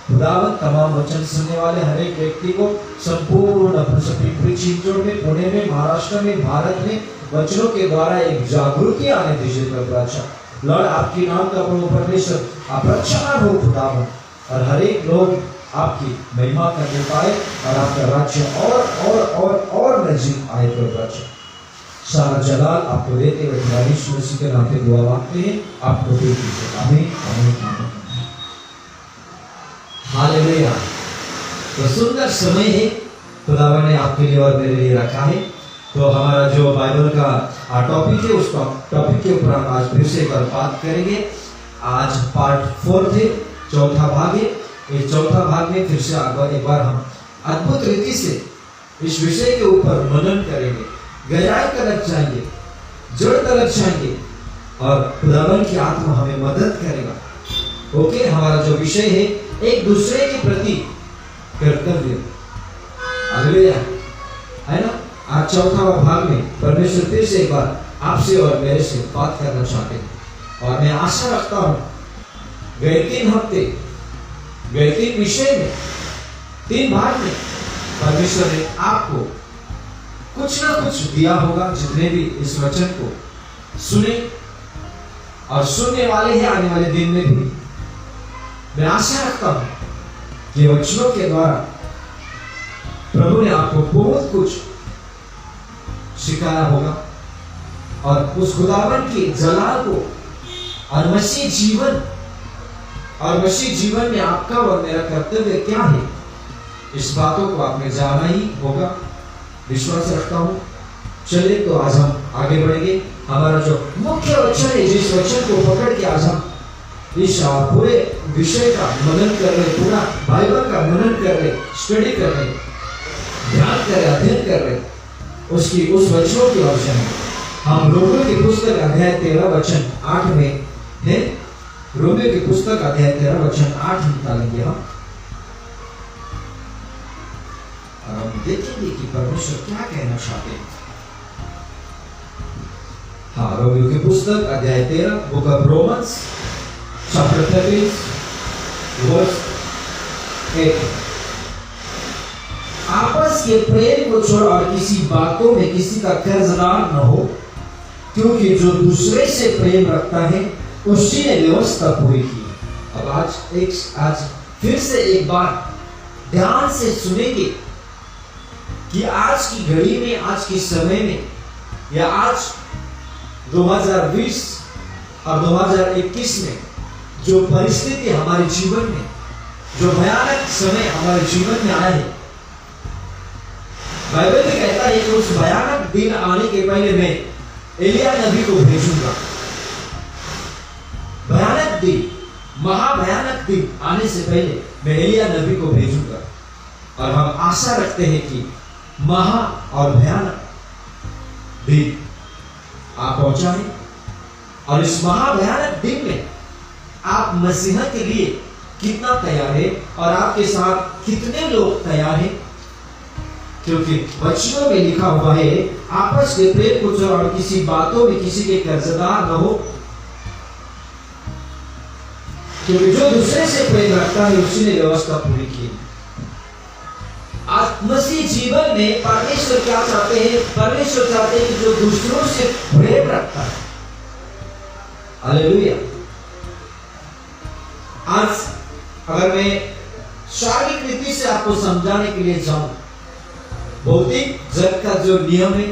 खुदावन तमाम वचन सुनने वाले हर एक व्यक्ति को संपूर्ण चिंचोड़ में, पुणे में, महाराष्ट्र में, भारत में वचनों के द्वारा एक जागृति आने दीजिए प्रभु। अच्छा लॉर्ड, आपकी नाम का प्रभु परमेश्वर प्रचार हो खुदावन, और हर एक लोग आपकी महिमा करने पाए और आपका राज्य और नजदीक आए प्रभु। अच्छा सारा जलाल आपको देते हुए यीशु मसीह के नाम पे दुआ मांगते हैं, आपको दे दीजिए। आमीन आमीन आमीन। हालेलुया। तो सुंदर समय है खुदावन ने आपके लिए और मेरे लिए रखा है। तो हमारा जो बाइबल का टॉपिक है, उस टॉपिक के ऊपर हम आज फिर से एक बार बात करेंगे। आज पार्ट 4 थे, चौथा भाग है। इस चौथा भाग में फिर से एक बार हम अद्भुत रीति से इस विषय के ऊपर मनन करेंगे, गहराई तलक जाएंगे, जड़ तलक जाएंगे, और खुदावन की आत्मा हमें मदद करेगा। ओके, हमारा जो विषय है एक दूसरे के प्रति कर्तव्य। हालेलुया, है ना। आज चौथा भाग में परमेश्वर फिर से एक बार आपसे और मेरे से बात करना चाहते हैं, और मैं आशा रखता हूं गए 3 हफ्ते, गए 3 विषय में, 3 भाग में परमेश्वर ने आपको कुछ ना कुछ दिया होगा। जितने भी इस वचन को सुने और सुनने वाले हैं आने वाले दिन में भी, मैं आशा रखता हूं कि वचनों के द्वारा प्रभु ने आपको बहुत कुछ सिखाया होगा, और उस खुदावन के जलाल को और मसीह जीवन में आपका और मेरा कर्तव्य क्या है, इस बातों को आपने जाना ही होगा, विश्वास रखता हूं। चलिए तो आज हम आगे बढ़ेंगे। हमारा जो मुख्य वचन है, जिस वचन को पकड़ के आज हम इस पूरे विषय का मनन कर रहे, पूरा बाइबल का मनन कर रहे, स्टडी कर रहे, ध्यान कर रहे, अध्ययन कर रहे, उस वचनों की ओर है। हम रोमियो की पुस्तक अध्याय 13 वचन 8 में है। रोमियो की पुस्तक अध्याय 13 वचन 8 निकालेंगे हम, और हम देखेंगे कि परमेश्वर क्या कहना चाहते हैं। हाँ, रोमियो की पुस्तक अध्याय 13, book of Romans chapter 13 verse 8। आपस के प्रेम को छोड़ और किसी बातों में किसी का कर्जदार न हो, क्योंकि जो दूसरे से प्रेम रखता है उसी ने व्यवस्था पूरी की। अब आज फिर से एक बार ध्यान से सुनेंगे कि आज की घड़ी में, आज के समय में, या आज 2020 और 2021 में जो परिस्थिति हमारे जीवन में, जो भयानक समय हमारे जीवन में आया है, बाइबल में कहता है कि उस भयानक दिन आने के पहले मैं एलिया नबी को भेजूंगा। भयानक दिन, महाभयानक दिन आने से पहले मैं एलिया नबी को भेजूंगा, और हम आशा रखते हैं कि महा और भयानक दिन आ पहुंचा है। और इस महाभयानक दिन में आप मसीहा के लिए कितना तैयार है, और आपके साथ कितने लोग तैयार हैं, क्योंकि वचनों में लिखा हुआ है आपस के प्रेम को छोड़ और किसी बातों में किसी के कर्जदार न हो, क्योंकि जो दूसरे से प्रेम रखता है उसी ने व्यवस्था पूरी की। आज मसीह जीवन में परमेश्वर क्या चाहते हैं? परमेश्वर चाहते हैं कि जो दूसरों से प्रेम रखता है। हालेलुया। आज अगर मैं शारीरिक रीति से आपको समझाने के लिए जाऊं, भौतिक जगत का जो नियम है,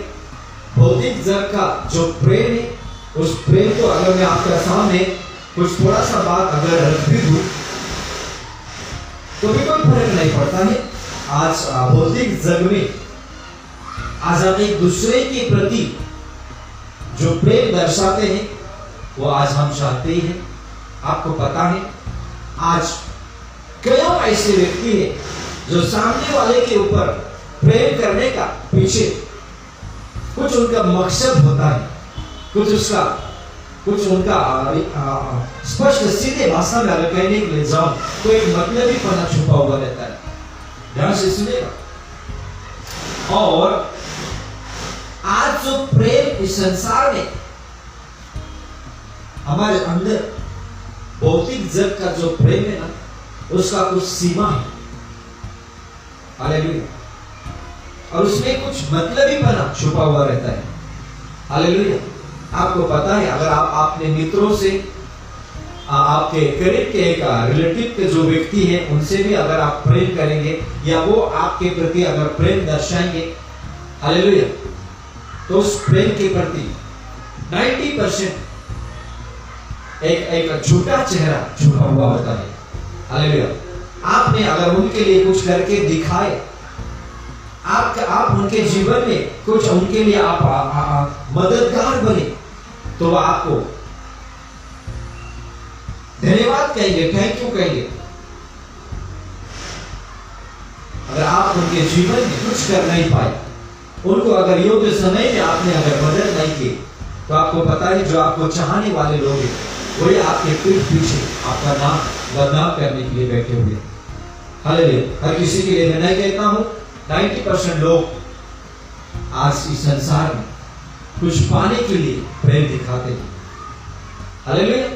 भौतिक जगत का जो प्रेम है, उस प्रेम को अगर मैं आपके सामने कुछ थोड़ा सा बात अगर रख भी दूं तो भी कोई फर्क नहीं पड़ता है। आज भौतिक जग में आज हम एक दूसरे के प्रति जो प्रेम दर्शाते हैं वो आज हम चाहते ही हैं। आपको पता है आज कई ऐसे व्यक्ति हैं जो सामने वाले के ऊपर प्रेम करने का पीछे कुछ उनका मकसद होता है, कुछ उनका स्पष्ट सीधे भाषा में अगर कहने के लिए जाओ तो एक मतलब ही पना छुपा हुआ रहता है। ध्यान से सुनेगा। और आज जो प्रेम इस संसार में हमारे अंदर भौतिक जग का जो प्रेम है ना, उसका कुछ सीमा है। हालेलुया। और उसमें कुछ मतलबीपना छुपा हुआ रहता है। हालेलुया। आपको पता है, अगर आप अपने मित्रों से, आपके करीब के एक रिलेटिव के जो व्यक्ति है उनसे भी अगर आप प्रेम करेंगे या वो आपके प्रति अगर प्रेम दर्शाएंगे, हालेलुया, तो उस प्रेम के प्रति 90% एक झूठा चेहरा छुपा हुआ होता है। हालेलुया। आपने अगर उनके लिए कुछ करके दिखाए, आप उनके जीवन में कुछ उनके लिए आप मददगार बने, तो वो आपको धन्यवाद कहेंगे, थैंक यू कहेंगे। अगर आप उनके जीवन में कुछ कर नहीं पाए, उनको अगर योग्य समय में आपने अगर मदद नहीं की, तो आपको पता है जो आपको चाहने वाले लोग हैं वही आपके पीठ पीछे आपका नाम बदनाम करने के लिए बैठे हुए। हालेलुया। हर किसी के लिए मैं नहीं कहता हूं, 90% लोग आज इस संसार में कुछ पाने के लिए प्रेम दिखाते हैं। हालेलुया।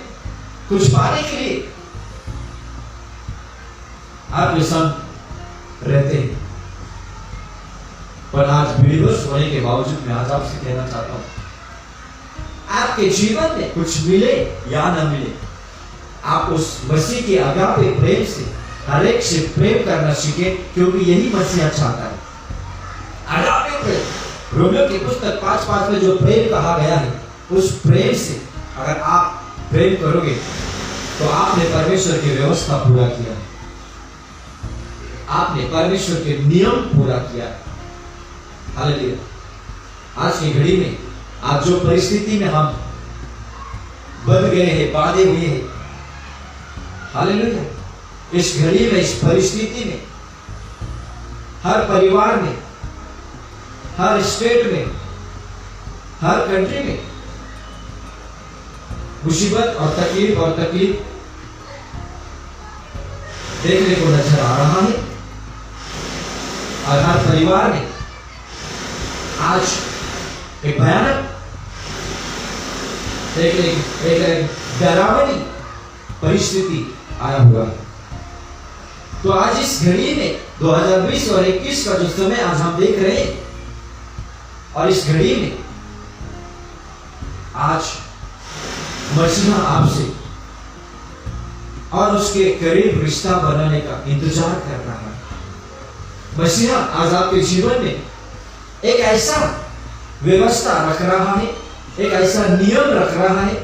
कुछ पाने के लिए आपके संग रहते हैं। पर आज बिलीवर्स होने के बावजूद मैं आज आपसे कहना चाहता हूं, आपके जीवन में कुछ मिले या न मिले, आप उस मसीह के अगापे प्रेम से हर एक से प्रेम करना सीखे, क्योंकि यही मसीहा चाहता है। अगापे प्रेम, रोमियो की पुस्तक 5:5 में जो प्रेम कहा गया है, उस प्रेम से अगर आप प्रेम करोगे तो आपने परमेश्वर की व्यवस्था पूरा किया, आपने परमेश्वर के नियम पूरा किया। हालेलुया। आज की घड़ी में, आज जो परिस्थिति में हम बंध गए हैं, बांधे हुए हैं, हालेलुया, इस घड़ी में, इस परिस्थिति में, हर परिवार में, हर स्टेट में, हर कंट्री में मुसीबत और तकलीफ देखने को नजर आ रहा है। और हर परिवार में आज एक भयानक, एक डरावनी परिस्थिति आया हुआ है। तो आज इस घड़ी में 2020 और 21 का जो समय आज हम देख रहे हैं, और इस घड़ी में आज मसीहा आपसे और उसके करीब रिश्ता बनाने का इंतजार कर रहा है। मसीहा आज आपके जीवन में एक ऐसा व्यवस्था रख रहा है, एक ऐसा नियम रख रहा है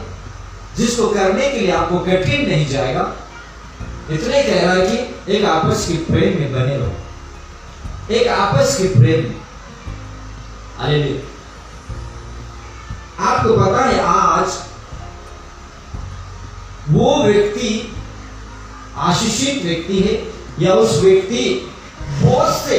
जिसको करने के लिए आपको कठिन नहीं जाएगा। इतने कह रहा है कि एक आपस के प्रेम में बने रहो, एक आपस के प्रेम में। हालेलुया। आपको पता है आज वो व्यक्ति आशीषित व्यक्ति है या उस व्यक्ति बोझ से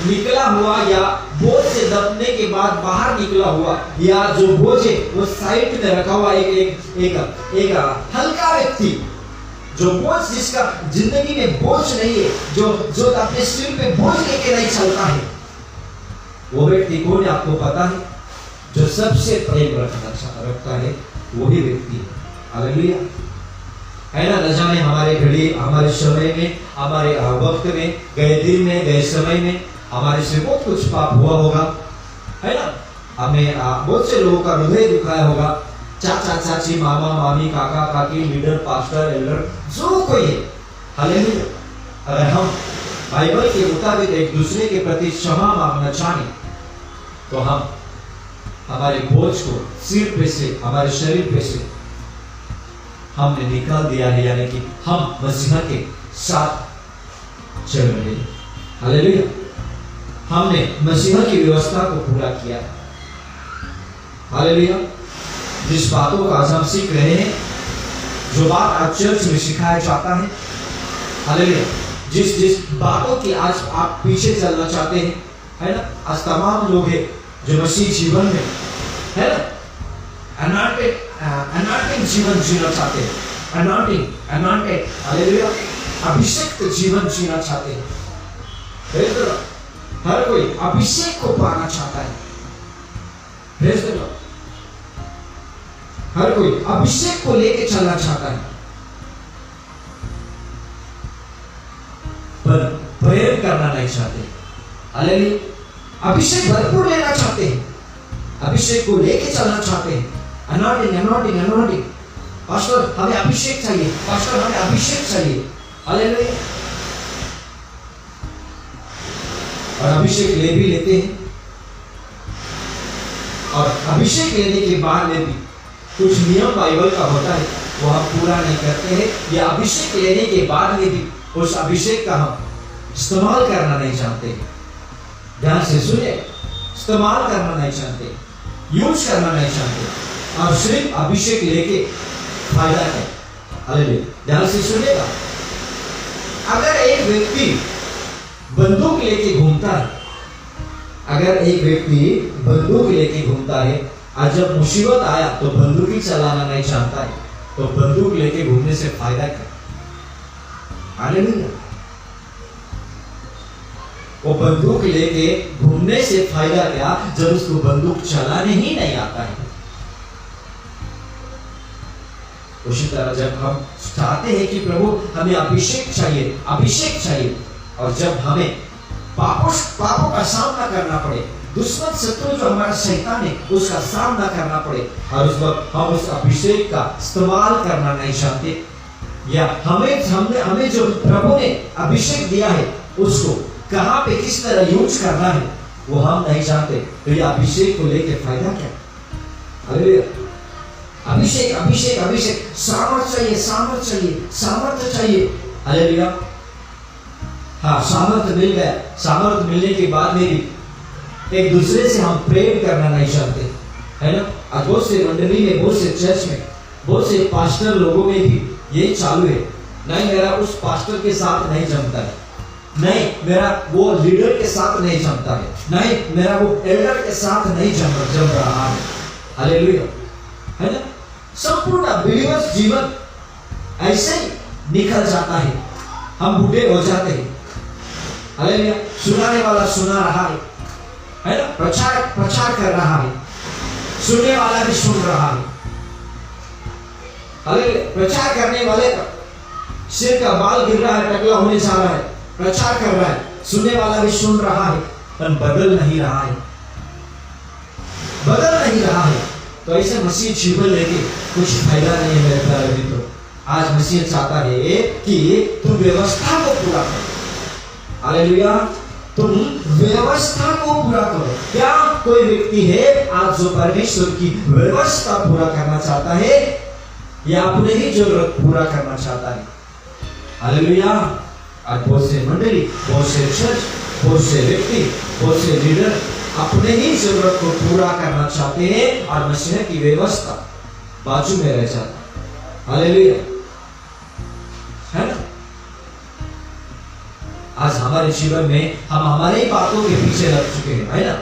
निकला हुआ या बोझ से दबने के बाद बाहर निकला हुआ, या जो बोझ है वो साइड में रखा हुआ एक हल्का व्यक्ति, जो बोझ, जिसका जिंदगी में बोझ नहीं है, जो अपने सिर पे बोझ लेके नहीं चलता है, वो व्यक्ति कौन है आपको पता है? जो सबसे प्रेम रखता है वही व्यक्ति है। हालेलुया। है ना? न जाने हमारे घड़ी, हमारे समय में, हमारे वक्त में, गए दिन में, गए समय में हमारे से बहुत कुछ पाप हुआ होगा, है ना? हमें बहुत से लोगों का हृदय दुखाया होगा। चाचा चाची, मामा मामी, काका काकी, लीडर, पास्टर, एल्डर, जो कोई है। हालेलुया। अगर हम बाइबल के मुताबिक एक दूसरे के प्रति क्षमा मांगना चाहें, तो हम हमारे बोझ को सिर पे से, हमारे शरीर पे से हमने निकाल दिया है, यानी कि हम मसीहा के साथ चल रहे हैं। हालेलुया। हमने मसीहा की व्यवस्था को पूरा किया। हालेलुया। जिस बातों का आज हम सीख रहे हैं, जो बात आज चर्च में सिखाया जाता है, हालेलुया, जिस बातों की आज आप पीछे चलना चाहते हैं, है ना? आज तमाम लोग हैं जो मसीह जीवन में, है ना, अनॉइंटेड जीवन जीना चाहते हैं। अनॉइंटेड, हालेलुया, अभिषेक जीवन जीना चाहते हैं। हर कोई अभिषेक को पाना चाहता है। हर कोई अभिषेक को लेके चलना चाहता है। करना नहीं चाहते। हालेलुया। अभिषेक भरपूर लेना चाहते हैं, अभिषेक को लेके चलना चाहते हैं। अनॉइंटिंग अनॉइंटिंग अनॉइंटिंग, पास्टर हमें अभिषेक चाहिए, पास्टर हमें अभिषेक चाहिए। हालेलुया। और अभिषेक ले भी लेते हैं, और अभिषेक लेने के बाद में भी कुछ नियम बाइबल का होता है वो हम पूरा नहीं करते हैं, या अभिषेक लेने के बाद में भी उस अभिषेक का हम इस्तेमाल करना नहीं चाहते। ध्यान से सुनिए, इस्तेमाल करना नहीं चाहते, यूज करना नहीं चाहते, और सिर्फ अभिषेक लेके फायदा है। हालेलुया। ध्यान से सुनिएगा, अगर एक व्यक्ति बंदूक लेके घूमता है, अगर एक व्यक्ति बंदूक लेके घूमता है और जब मुसीबत आया तो बंदूक ही चलाना नहीं चाहता है, तो बंदूक लेके घूमने से फायदा क्या? हालेलुया। वो बंदूक लेके घूमने से फायदा क्या जब उसको बंदूक चलाने ही नहीं आता है। उसी तरह जब हम चाहते हैं कि प्रभु हमें अभिषेक चाहिए, अभिषेक चाहिए, और जब हमें पापों का सामना करना पड़े, दुश्मन शत्रु जो हमारा शैतान है उसका सामना करना पड़े, और उस वक्त हम उस अभिषेक का इस्तेमाल करना नहीं चाहते, या हमें जो प्रभु ने अभिषेक दिया है उसको कहां पे किस तरह यूज करना है वो हम नहीं जानते, तो ये अभिषेक को लेके फायदा क्या? हालेलुया। अभिषेक अभिषेक अभिषेक, सामर्थ चाहिए, सामर्थ चाहिए, सामर्थ चाहिए। हालेलुया। हाँ, सामर्थ मिल गया, सामर्थ मिलने के बाद में भी एक दूसरे से हम प्रेम करना नहीं चाहते, है ना। आज बहुत से मंडली में, बहुत से चर्च में, बहुत से पास्टर लोगों में भी ये चालू है, नहीं मेरा उस पास्टर के साथ नहीं जमता है, नहीं मेरा वो लीडर के साथ नहीं जमता है, नहीं मेरा वो एल्डर के साथ नहीं जम रहा है। हालेलुया, है ना। संपूर्ण बिलीवर्स जीवन ऐसे ही निकल जाता है, हम बूढ़े हो जाते हैं। हालेलुया। सुनाने वाला सुना रहा है ना, प्रचार कर रहा है, सुनने वाला भी सुन रहा है। हालेलुया। प्रचार करने वाले का सिर का बाल गिर रहा है, टकला होने जा रहा है, प्रचार कर रहा है, सुनने वाला भी सुन रहा है, पर बदल नहीं रहा है, बदल नहीं रहा है। तो ऐसे मसीह जीवन लेके कुछ फायदा नहीं है मेरे प्यारे मित्रों। आज मसीह चाहता है कि तुम व्यवस्था को पूरा करो। हालेलुया। तुम व्यवस्था को पूरा करो। क्या कोई व्यक्ति है आज जो परमेश्वर की व्यवस्था पूरा करना चाहता है, या अपने ही जरूरत पूरा करना चाहता है? हालेलुया। आज बहुत से मंडली, बहुत से चर्च, बहुत से व्यक्ति, बहुत से लीडर अपने ही जरूरत को पूरा करना चाहते हैं और मसीह की व्यवस्था बाजू में रह जाता। हालेलुया, है ना। आज हमारे जीवन में हम हमारे बातों के पीछे लग चुके हैं, है ना।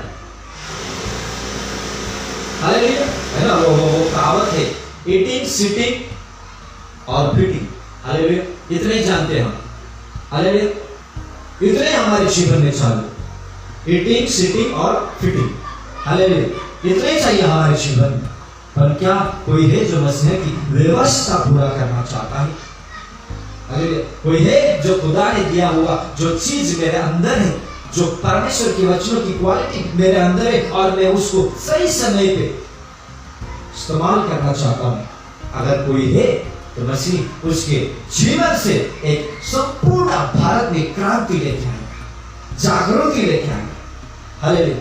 हालेलुया, है ना। वो कहावत है, ईटिंग, सिटिंग और फिटिंग। हालेलुया, इतने जानते हैं हम। हालेलुया, इतने हमारे जीवन में चालू, ईटिंग, सिटिंग और फिटिंग। हालेलुया, इतने चाहिए हमारे जीवन में। पर क्या कोई है जो मसीह की व्यवस्था पूरा करना चाहता है? हालेलुया, कोई है जो खुदा ने दिया हुआ जो चीज मेरे अंदर है, जो परमेश्वर के वचनों की क्वालिटी मेरे अंदर है, और मैं उसको सही समय पे इस्तेमाल करना चाहता हूं? अगर कोई है तो मसीह उसके जीवन से एक संपूर्ण भारत में क्रांति लेके आएंगे, जागृति लेके आएंगे। हालेलुया।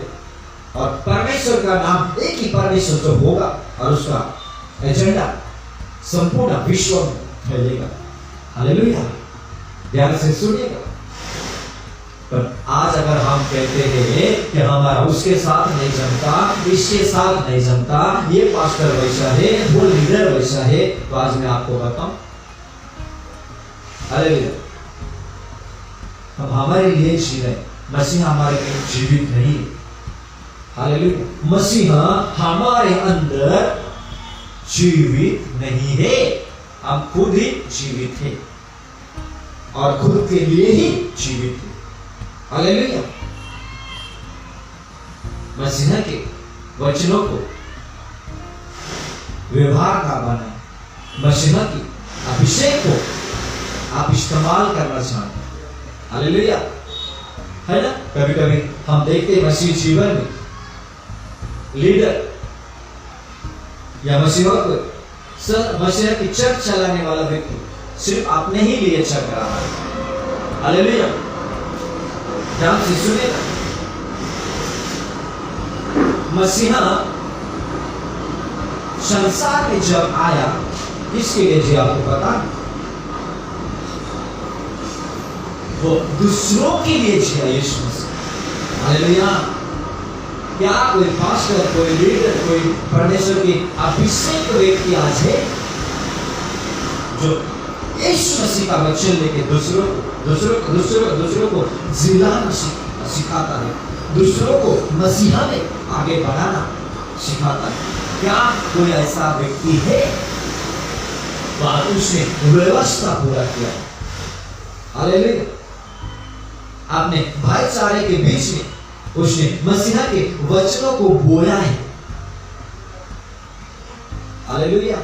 और परमेश्वर का नाम एक ही परमेश्वर जो होगा, और उसका एजेंडा संपूर्ण विश्व में फैलेगा। हालेलुया, ध्यान से सुनिएगा। पर आज अगर हम कहते हैं कि हमारा उसके साथ नहीं जमता, इसके साथ नहीं जमता, ये पास्टर वैसा है, वो लीडर वैसा है, तो आज मैं आपको बताऊं, हालेलुया, हम हमारे लिए जी रहे, मसीह हमारे लिए जीवित नहीं है। हालेलुया, मसीह हमारे अंदर जीवित नहीं है, हम खुद ही जीवित है और खुद के लिए ही जीवित है। हालेलुया, मसीह के वचनों को व्यवहार का बना, मसीह की अभिषेक को आप इस्तेमाल करना चाहते हैं। हालेलुया, है ना। कभी कभी हम देखते हैं मसीह जीवन में लीडर या मसीह की चर्च चलाने वाला व्यक्ति सिर्फ अपने ही लिए चल रहा है। हालेलुया। ध्यान से सुनेगा। मसीहा संसार में जब आया किसके लिए जी आपको पता? वो दूसरों के लिए जिया यीशु मसीह। हालेलुया। क्या कोई पास्टर, कोई लीडर, कोई परमेश्वर की अभिषेक व्यक्ति आज है जो यीशु मसीह का वचन लेके दूसरों को जिलाना सिखाता है, दूसरों को मसीहा में आगे बढ़ाना सिखाता है? क्या कोई ऐसा व्यक्ति है? उसने व्यवस्था पूरा किया। हालेलुया। आपने भाईचारे के बीच में उसने मसीहा के वचनों को बोया है। हालेलुया।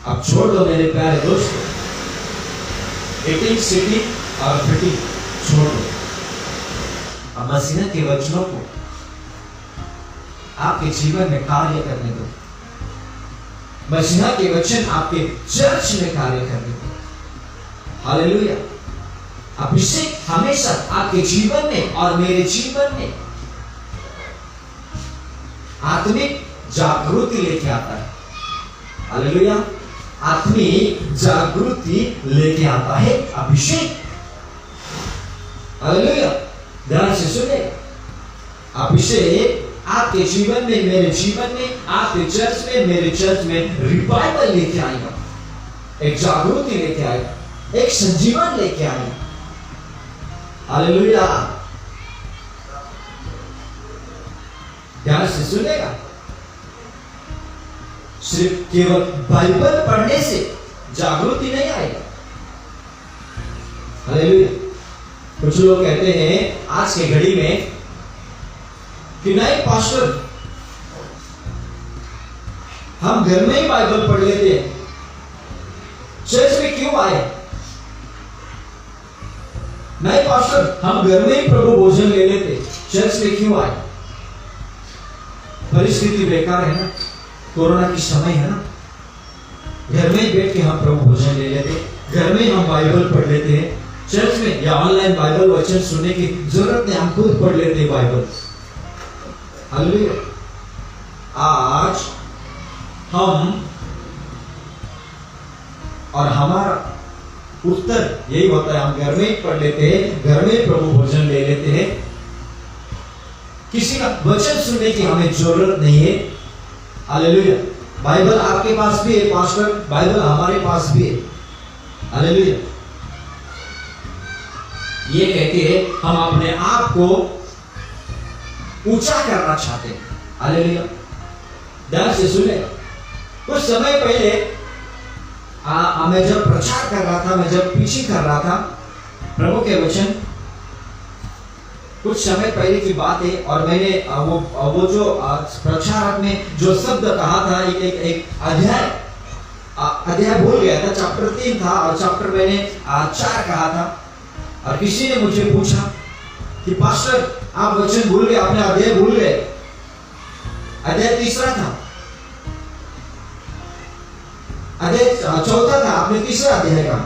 अब छोड़ दो मेरे प्यारे दोस्तों, एटिंग सिटिंग और फिटिंग छोड़ दो। अब मसीहा के वचनों को आपके जीवन में कार्य करने दो। मसीहा के वचन आपके चर्च में कार्य करने दो। हालेलुया। अभिषेक हमेशा आपके जीवन में और मेरे जीवन में आत्मिक जागृति लेके आता है। हालेलुया। आत्मिक जागृति लेके आता है अभिषेक। हालेलुया। ध्यान से सुने। अभिषेक आपके जीवन में, मेरे जीवन में, आपके चर्च में, मेरे चर्च में रिवाइवल लेके आएगा, एक जागृति लेके आएगा, एक संजीवन लेके आएगा। हालेलुया। ध्यान से सुनेगा। सिर्फ केवल बाइबल पढ़ने से जागृति नहीं आएगा। हालेलुया। कुछ लोग कहते हैं आज के घड़ी में कि नहीं पास्टर, हम घर में ही बाइबल पढ़ लेते हैं, चर्च में क्यों आए? नहीं पास्टर, हम घर में ही प्रभु भोजन ले लेते, चर्च में क्यों आए? परिस्थिति बेकार है ना, कोरोना की समय है ना, घर में ही बैठ के हम प्रभु भोजन ले लेते, घर में हम बाइबल पढ़ लेते हैं। चर्च में या ऑनलाइन बाइबल वचन सुनने की जरूरत नहीं, हम खुद पढ़ लेते हैं बाइबल। हालेलुया। आज हम और हमारा उत्तर यही होता है, हम घर में ही पढ़ लेते हैं, घर में प्रभु भोजन ले लेते हैं, किसी का वचन सुनने की हमें जरूरत नहीं है। हालेलुया। बाइबल आपके पास भी है पास्टर, बाइबल हमारे पास भी है। हालेलुया। ये कहते हैं हम अपने आप को ऊंचा करना चाहते हैं। हालेलुया। ध्यान से सुने। कुछ समय पहले मैं जब प्रचार कर रहा था, मैं जब पीछे कर रहा था प्रभु के वचन, कुछ समय पहले की बात है, और मैंने वो जो प्रचारक ने जो शब्द कहा था, एक अध्याय भूल गया था, चैप्टर 3 था और चैप्टर मैंने 4 कहा था। और किसी ने मुझे पूछा कि पास्टर आप वचन भूल गए, आपने अध्याय भूल गए। अध्याय 3 था, अध्याय 4 था, आपने 3 अध्याय कहा।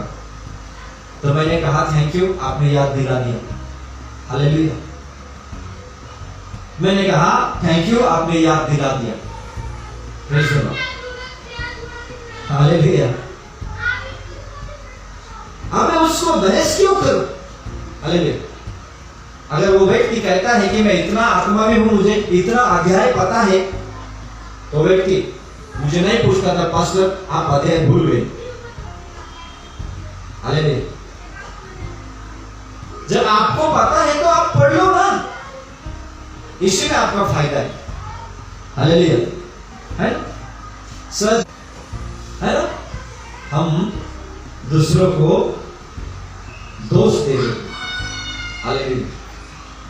तो मैंने कहा थैंक यू, आपने याद दिला दिया। हालेलुया। मैंने कहा थैंक यू, आपने याद दिला दिया। Praise the Lord. हालेलुया। अब मैं उसको बहस क्यों करूं? हालेलुया। अगर वो व्यक्ति कहता है कि मैं इतना आत्मा में हूं, मुझे इतना अध्याय पता है, तो व्यक्ति मुझे नहीं पूछता था पास्टर आप अध्याय भूल गए। हालेलुया। जब आपको पता है तो आप पढ़ लो ना, इसी में आपका फायदा है। हालेलुया। है ना सर? है ना? हम दूसरों को दोष दे रहे। हालेलुया।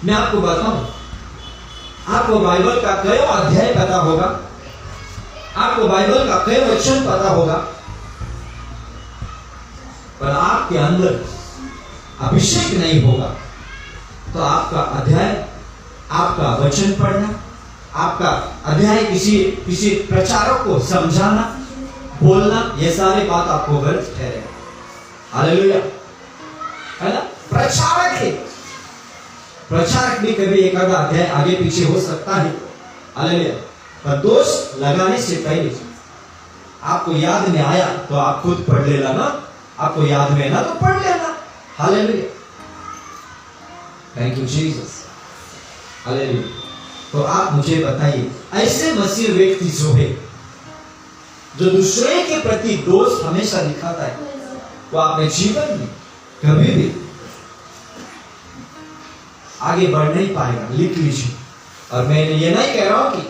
मैं आपको बताऊं, आपको बाइबल का कई अध्याय पता होगा, आपको बाइबल का कई वचन पता होगा, पर आपके अंदर अभिषेक नहीं होगा तो आपका अध्याय, आपका वचन पढ़ना, आपका अध्याय किसी प्रचारक को समझाना, बोलना, ये सारे बात आपको व्यर्थ ठहरे। हालेलुया, है ना? प्रचारक भी कभी एक आधा अध्याय आगे पीछे हो सकता है। हालेलुया, पर दोष लगाने से पहले आपको याद में आया तो आप खुद पढ़ लेना ना, आपको याद में ना तो पढ़ लेना। Hallelujah, thank you Jesus. Hallelujah, तो आप मुझे बताइए, ऐसे मसीह व्यक्ति जो है, जो दूसरे के प्रति दोष हमेशा दिखाता है, वो अपने जीवन में कभी भी आगे बढ़ नहीं पाएगा। लिख लीजिए। और मैं ये नहीं कह रहा हूं कि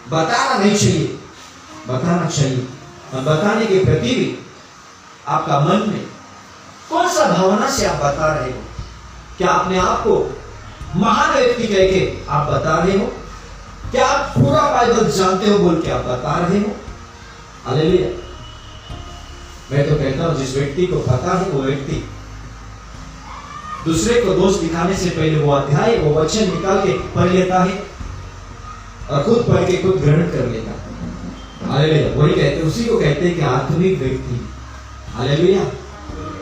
बताना नहीं चाहिए, बताना चाहिए, और बताने के प्रति भी आपका मन में कौन सा भावना से आप बता रहे हो? क्या अपने आप को महान व्यक्ति कह के आप बता रहे हो? क्या आप पूरा बाइबल जानते हो बोल के आप बता रहे हो? हालेलुया, मैं तो कहता हूं जिस व्यक्ति को पता है वो व्यक्ति दूसरे को दोष दिखाने से पहले वो अध्याय, वो वचन निकाल के पढ़ लेता है और खुद पढ़ के खुद ग्रहण कर लेता है। हालेलुया, वही कहते, उसी को कहते हैं कि आत्मिक व्यक्ति। हालेलुया,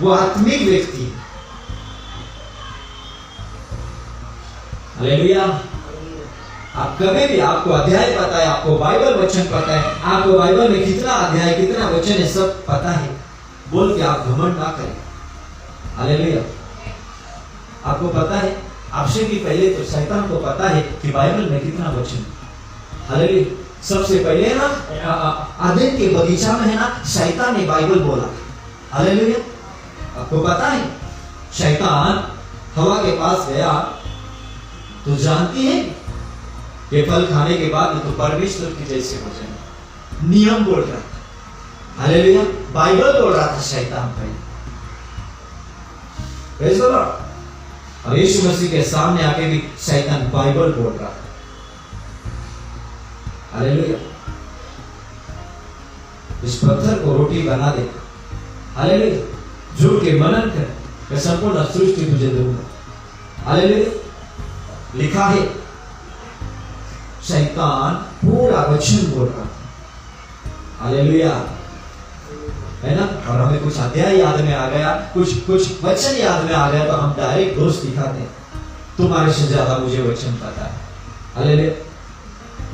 वो आत्मिक व्यक्ति। हालेलुया, आप कभी भी, आपको अध्याय पता है, आपको बाइबल वचन पता है, आपको बाइबल में कितना अध्याय कितना वचन है सब पता है बोल के आप घमंड ना करें। हालेलुया, आपको पता है, आपसे भी पहले तो शैतान को पता है कि बाइबल में कितना वचन है। हालेलुया, सबसे पहले ना आदम के बगीचा में है ना, शैतान ने बाइबल बोला। हालेलुया, आपको पता है शैतान हवा के पास गया तो जानती है ये फल खाने के बाद तो परमेश्वर की जैसे हो जाए, नियम बोल रहा था। हालेलुया, बाइबल बोल रहा था शैतान पहले। Praise the Lord. और यीशु मसीह के सामने आके भी शैतान बाइबल बोल रहा था। हालेलुया, इस पत्थर को रोटी बना दे। हालेलुया, झूठ के मनन कर, मैं संपूर्ण सृष्टि तुझे दूंगा। हालेलुया, लिखा है शैतान पूरा वचन बोल रहा था। हालेलुया, है ना? और हमें कुछ अध्याय याद में आ गया, कुछ वचन याद में आ गया तो हम डायरेक्ट दोष दिखाते हैं, तुम्हारे से ज्यादा मुझे वचन पता है। हालेलुया,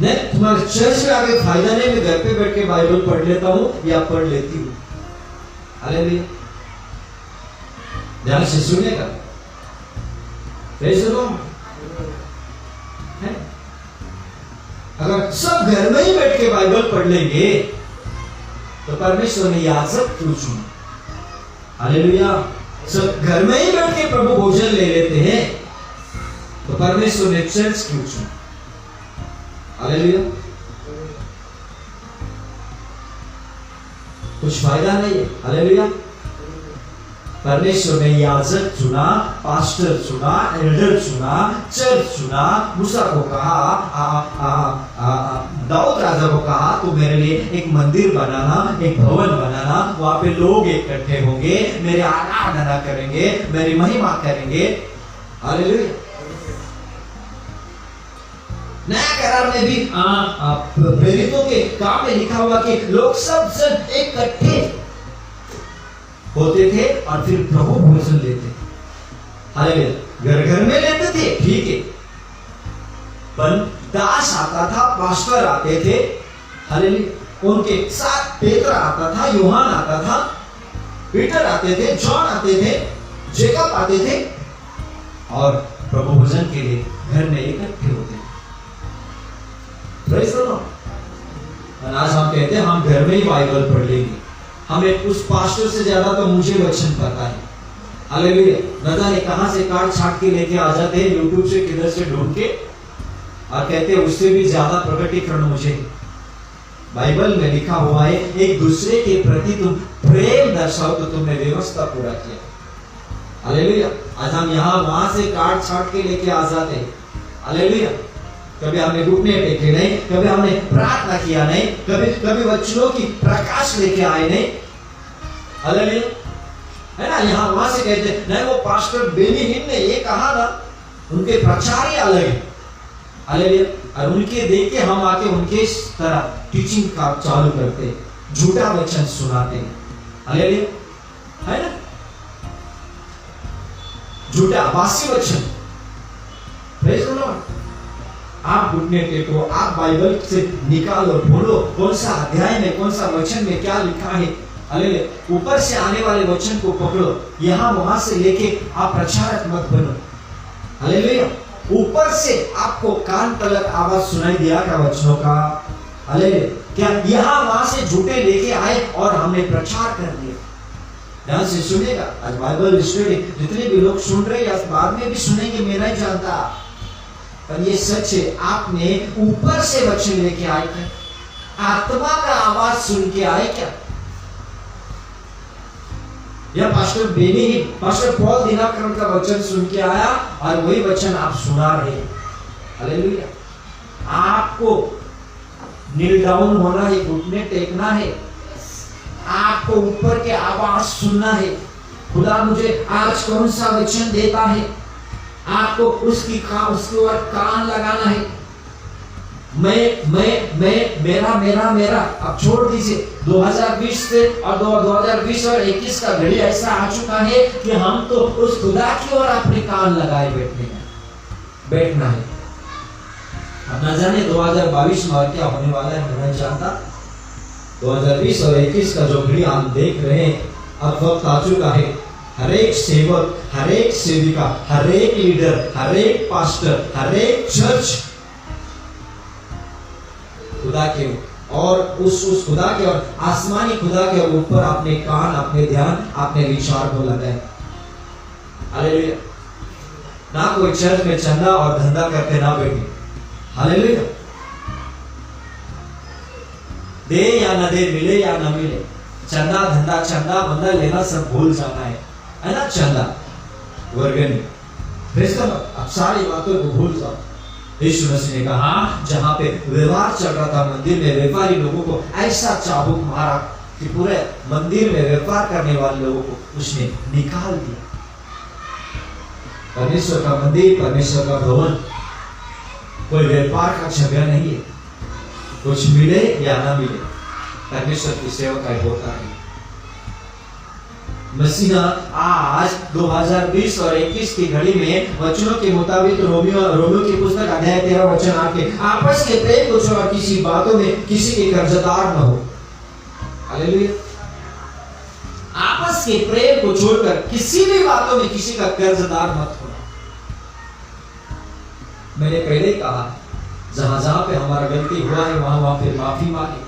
नहीं, तुम्हारे चर्च में आगे फायदा नहीं, मैं घर पे बैठ के बाइबल पढ़ लेता हूं या पढ़ लेती हूं। हालेलुया, ध्यान से सुनेगा। अगर सब घर में ही बैठ के बाइबल पढ़ लेंगे तो परमेश्वर ने याजक क्यों चुना? हालेलुया, सब घर में ही बैठ के प्रभु भोजन ले लेते हैं तो परमेश्वर ने चर्च क्यों चुना? हालेलुया, कुछ फायदा नहीं है। हालेलुया, परमेश्वर ने याजक चुना, पास्टर चुना, एल्डर चुना, चर्च चुना। मूसा को कहा, दाऊद राजा को कहा तो मेरे लिए एक मंदिर बनाना, एक भवन बनाना, वहां पे लोग इकट्ठे होंगे, मेरे आराधना करेंगे, मेरी महिमा करेंगे। हालेलुया, नया करार में भी प्रेरितों के काम में लिखा हुआ कि लोग सब जन इकट्ठे होते थे और फिर प्रभु भोजन लेते। हालेलुया, घर घर में लेते थे, ठीक है, पर दास आता था, पास्टर आते थे। हालेलुया, उनके साथ पेत्र आता था, यूहान आता था, पीटर आते थे, जॉन आते थे, जेकब आते थे और प्रभु भोजन के लिए घर में इकट्ठे होते थे। Praise the Lord. आज हम कहते हैं हम घर में ही बाइबल पढ़ लेंगे, हमें उस पास्टर से ज्यादा तो मुझे वचन पता है। हालेलुया, न जाने कहां से काट छाट के लेके आ जाते हैं, यूट्यूब से किधर से ढूंढ के, और कहते हैं उससे भी ज्यादा प्रकटीकरण मुझे। बाइबल में लिखा हुआ है एक दूसरे के प्रति तुम प्रेम दर्शाओ तो तुमने व्यवस्था पूरा किया। हालेलुया, आज हम यहाँ वहां से काट छाट के लेके आ जाते हैं। हालेलुया, कभी हमने घुटने टेके नहीं, कभी हमने प्रार्थना किया नहीं, कभी वचनों की प्रकाश लेके आए नहीं। हालेलुया, है ना, यहाँ वहां से कहते हैं नहीं, वो पास्टर बेनी हिन ने ये कहा ना, उनके प्रचार ही अलग है। हालेलुया। और उनके देख के हम आके उनके तरह टीचिंग का चालू करते, झूठा वचन सुनाते हैं। हालेलुया, है ना, झूठा बासी वचन। Praise the Lord. आप घुटने टेको, आप बाइबल से निकालो, बोलो कौन सा अध्याय में, कौन सा वचन में क्या लिखा है। हालेलुया। ऊपर से आने वाले वचन को पकड़ो, यहाँ वहां से लेके आप प्रचारक मत बनो। हालेलुया। ऊपर से आपको कान तलक आवाज सुनाई दिया क्या वचनों का? हालेलुया। क्या यहाँ वहां से झूठे लेके आए और हमने प्रचार कर दिया? ध्यान से सुनेगा, आज बाइबल स्टडी जितने भी लोग सुन रहे हैं बाद में भी सुनेंगे, मैं नहीं जानता, पर ये सच है। आपने ऊपर से वचन लेके आए क्या? आत्मा का आवाज सुन के आए क्या? या पास्टर बेनी ही, पास्टर पॉल दिनाकरण का वचन सुन के आया और वही वचन आप सुना रहे? हालेलुया। आपको नील डाउन होना है, घुटने टेकना है, आपको ऊपर के आवाज सुनना है। खुदा मुझे आज कौन सा वचन देता है, आपको उसकी उसके ओर कान लगाना है। मैं मेरा मेरा मेरा अब छोड़ दीजिए। 2020 से और 2020 और 21 का घड़ी ऐसा आ चुका है कि हम तो उस खुदा की ओर अपने कान लगाए बैठना है। अब न जाने 2022 में और क्या होने वाला है, मैं नहीं जानता। 2020 और 21 का जो घड़ी हम देख रहे हैं, अब वक्त आ चुका है। हर एक सेवक, हर एक सेविका, हर एक लीडर, हर एक पास्टर, हर एक चर्च खुदा के और उस खुदा के और आसमानी खुदा के ऊपर अपने कान, अपने ध्यान, अपने विचार को लगाए। हालेलुया। ना कोई चर्च में चंदा और धंधा करके ना बैठे। हालेलुया। दे या न दे, मिले या न मिले, चंदा धंधा, चंदा बंदा लेना सब भूल जाना है ना। चंदा वर्गनी, अब सारी बातों को भूल जाओ। यीशु मसीह ने कहा, जहां पे व्यवहार चल रहा था मंदिर में, व्यापारी लोगों को ऐसा चाबुक मारा कि पूरे मंदिर में व्यापार करने वाले लोगों को उसने निकाल दिया। परमेश्वर का मंदिर, परमेश्वर का भवन कोई व्यापार का जगह नहीं है। कुछ मिले या ना मिले, परमेश्वर की सेवा का होता है। मसीहा आज 2020 और 21 की घड़ी में वचनों के मुताबिक रोमियो की पुस्तक अध्याय 13 वचन आके आपस के प्रेम को छोड़ किसी बातों में किसी के कर्जदार न हो। हालेलुया। आपस के प्रेम को छोड़कर किसी भी बातों में किसी का कर्जदार मत होना। मैंने पहले कहा, जहां जहां पे हमारा गलती हुआ है वहां वहां पे माफी मांगे।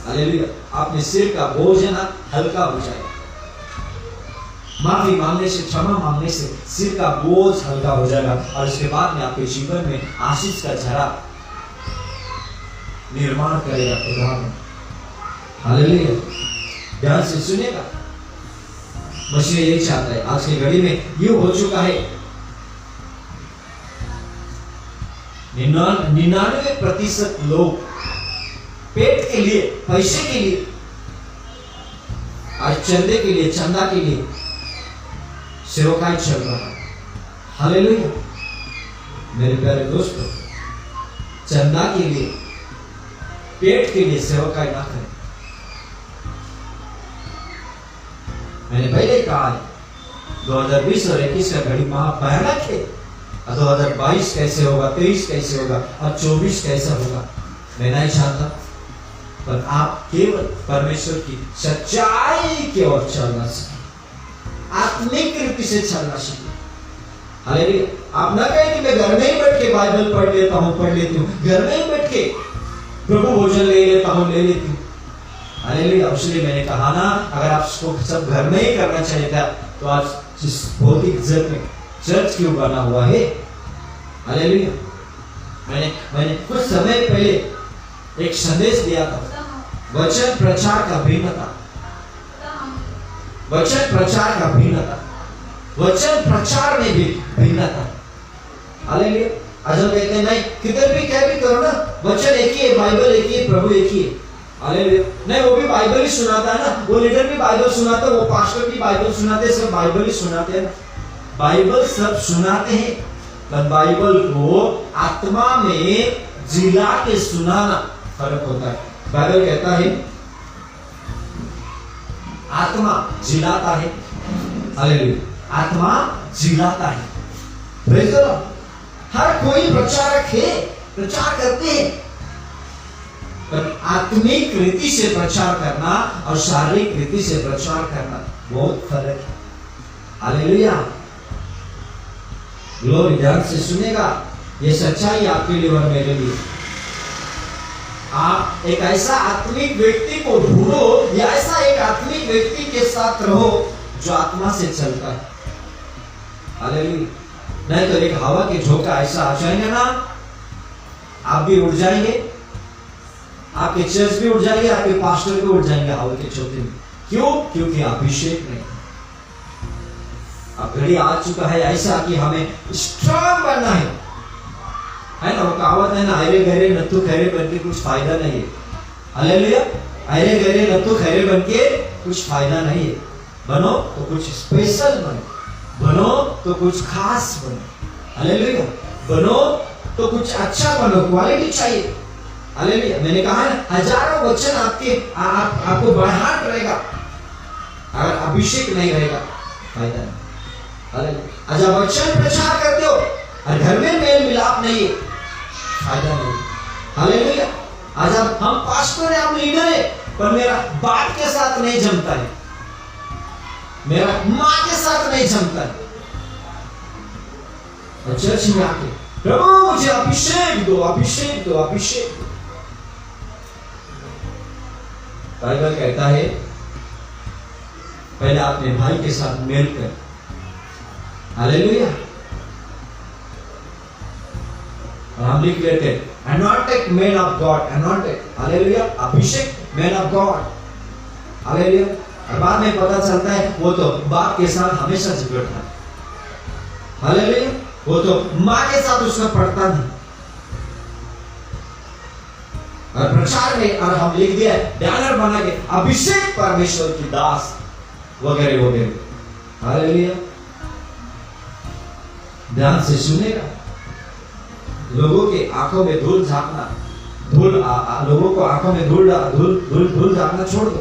हालेलुया। अपने सिर का बोझ है ना हल्का हो जाए। माफी मांगने से, क्षमा मांगने से सिर का बोझ हल्का हो जाएगा और इसके बाद में आपके जीवन में आशीष का झरा निर्माण करेगा खुदा। हालेलुया। ध्यान से सुनेगा, मसीह यही चाहता है। आज की घड़ी में ये हो चुका है, 99% लोग पेट के लिए, पैसे के लिए, आज चंदे के लिए, चंदा के लिए सेवकाई चल रहा है। हालेलुया। मेरे प्यारे दोस्तों, चंदा के लिए, पेट के लिए सेवकाई ना करें। मैंने पहले कहा है, 2020 और 21 का घड़ी महा भयानक है। 2022 कैसे होगा, 23 कैसे होगा और 24 कैसा होगा मैं नहीं जानता, पर आप केवल परमेश्वर की सच्चाई की ओर चलना सीखें, आत्मिक रीति से चलना सीखें। हालेलुया। आप ना कहें कि मैं घर में ही बैठ के बाइबल पढ़ लेता हूँ, पढ़ लेती हूँ, घर में ही बैठ के प्रभु भोजन ले लेता हूँ, ले लेती हूँ। हालेलुया। इसलिए मैंने कहा ना, अगर आप सब घर में ही करना चाहिए था तो आज जिस भौतिक जगत में चर्च क्यों बना हुआ है। हालेलुया। मैंने कुछ समय पहले एक संदेश दिया था, वचन प्रचार का भिन्नता, वचन प्रचार का भिन्नता, वचन प्रचार में भी भिन्नता। हालेलुया। आज हम कहते हैं नहीं, किधर भी क्या भी करो ना, वचन एक ही है, बाइबल एक ही है, प्रभु एक ही है। हालेलुया। नहीं, वो भी बाइबल ही सुनाता है ना, वो लीडर भी बाइबल सुनाता है, वो पास्टर भी बाइबल सुनाते हैं, सब बाइबल ही सुनाते हैं ना। बाइबल सब सुनाते हैं, पर बाइबल को आत्मा में जिला के सुनाना फर्क होता है। बाइबल कहता है आत्मा जिलाता है, हालेलुया, आत्मा जिलाता है। Praise the Lord. हर कोई प्रचारक है, प्रचार करते हैं, पर आत्मिक रीति से प्रचार करना और शारीरिक रीति से प्रचार करना बहुत फर्क है। Hallelujah, glory. ध्यान से सुनेगा, ये सच्चाई आपके लिए और मेरे लिए। आप एक ऐसा आत्मिक व्यक्ति को ढूंढो, या ऐसा एक आत्मिक व्यक्ति के साथ रहो जो आत्मा से चलता है। हालेलुया। नहीं तो एक हवा के झोंका ऐसा आ जाएगा ना, आप भी उड़ जाएंगे, आपके चर्च भी उड़ जाएंगे, आपके पास्टर भी उड़ जाएंगे हवा के झोंके में। क्यों? क्योंकि अभिषेक नहीं। अब घड़ी आ चुका है ऐसा कि हमें स्ट्रांग बनना है ना। वो कहावत है ना, अरे गहरे नत्थु खैरे बन के कुछ फायदा नहीं है। हालेलुया। अरे गहरे नत्थु खैरे बन के कुछ फायदा नहीं है। बनो तो कुछ स्पेशल बनो, बनो तो कुछ खास बनो। हालेलुया। बनो तो कुछ अच्छा बनो, क्वालिटी चाहिए। हालेलुया। मैंने कहा है हजारों वचन आपको बढ़ाट रहेगा, अगर अभिषेक नहीं रहेगा फायदा नहीं। हालेलुया। आज आप वचन प्रचार करते हो और घर में मेल मिलाप नहीं है, फायदा नहीं। हालेलुया। आज हम पास्टर है, हम लीडर है, पर मेरा बाप के साथ नहीं जमता है, मेरा माँ के साथ नहीं जमता है। और चर्च में आके प्रभु मुझे अभिषेक दो, अभिषेक दो, अभिषेक दो। बाइबल कहता है पहले अपने भाई के साथ मेल कर। हालेलुया। और हम लिख लेते हैं anointed man of God, anointed, hallelujah, Abhishek man of God, hallelujah. और बाद में पता चलता है वो तो बाप के साथ हमेशा झगड़ता है, हालेलुया। वो तो माँ के साथ उसका पड़ता नहीं। और प्रचार में और हम लिख दिया बैनर बना के अभिषेक परमेश्वर की दास वगैरह वगैरह। हालेलुया। ध्यान से सुनेगा, लोगों के आंखों में धूल झांकना, लोगों को आंखों में धूल झांकना छोड़ दो।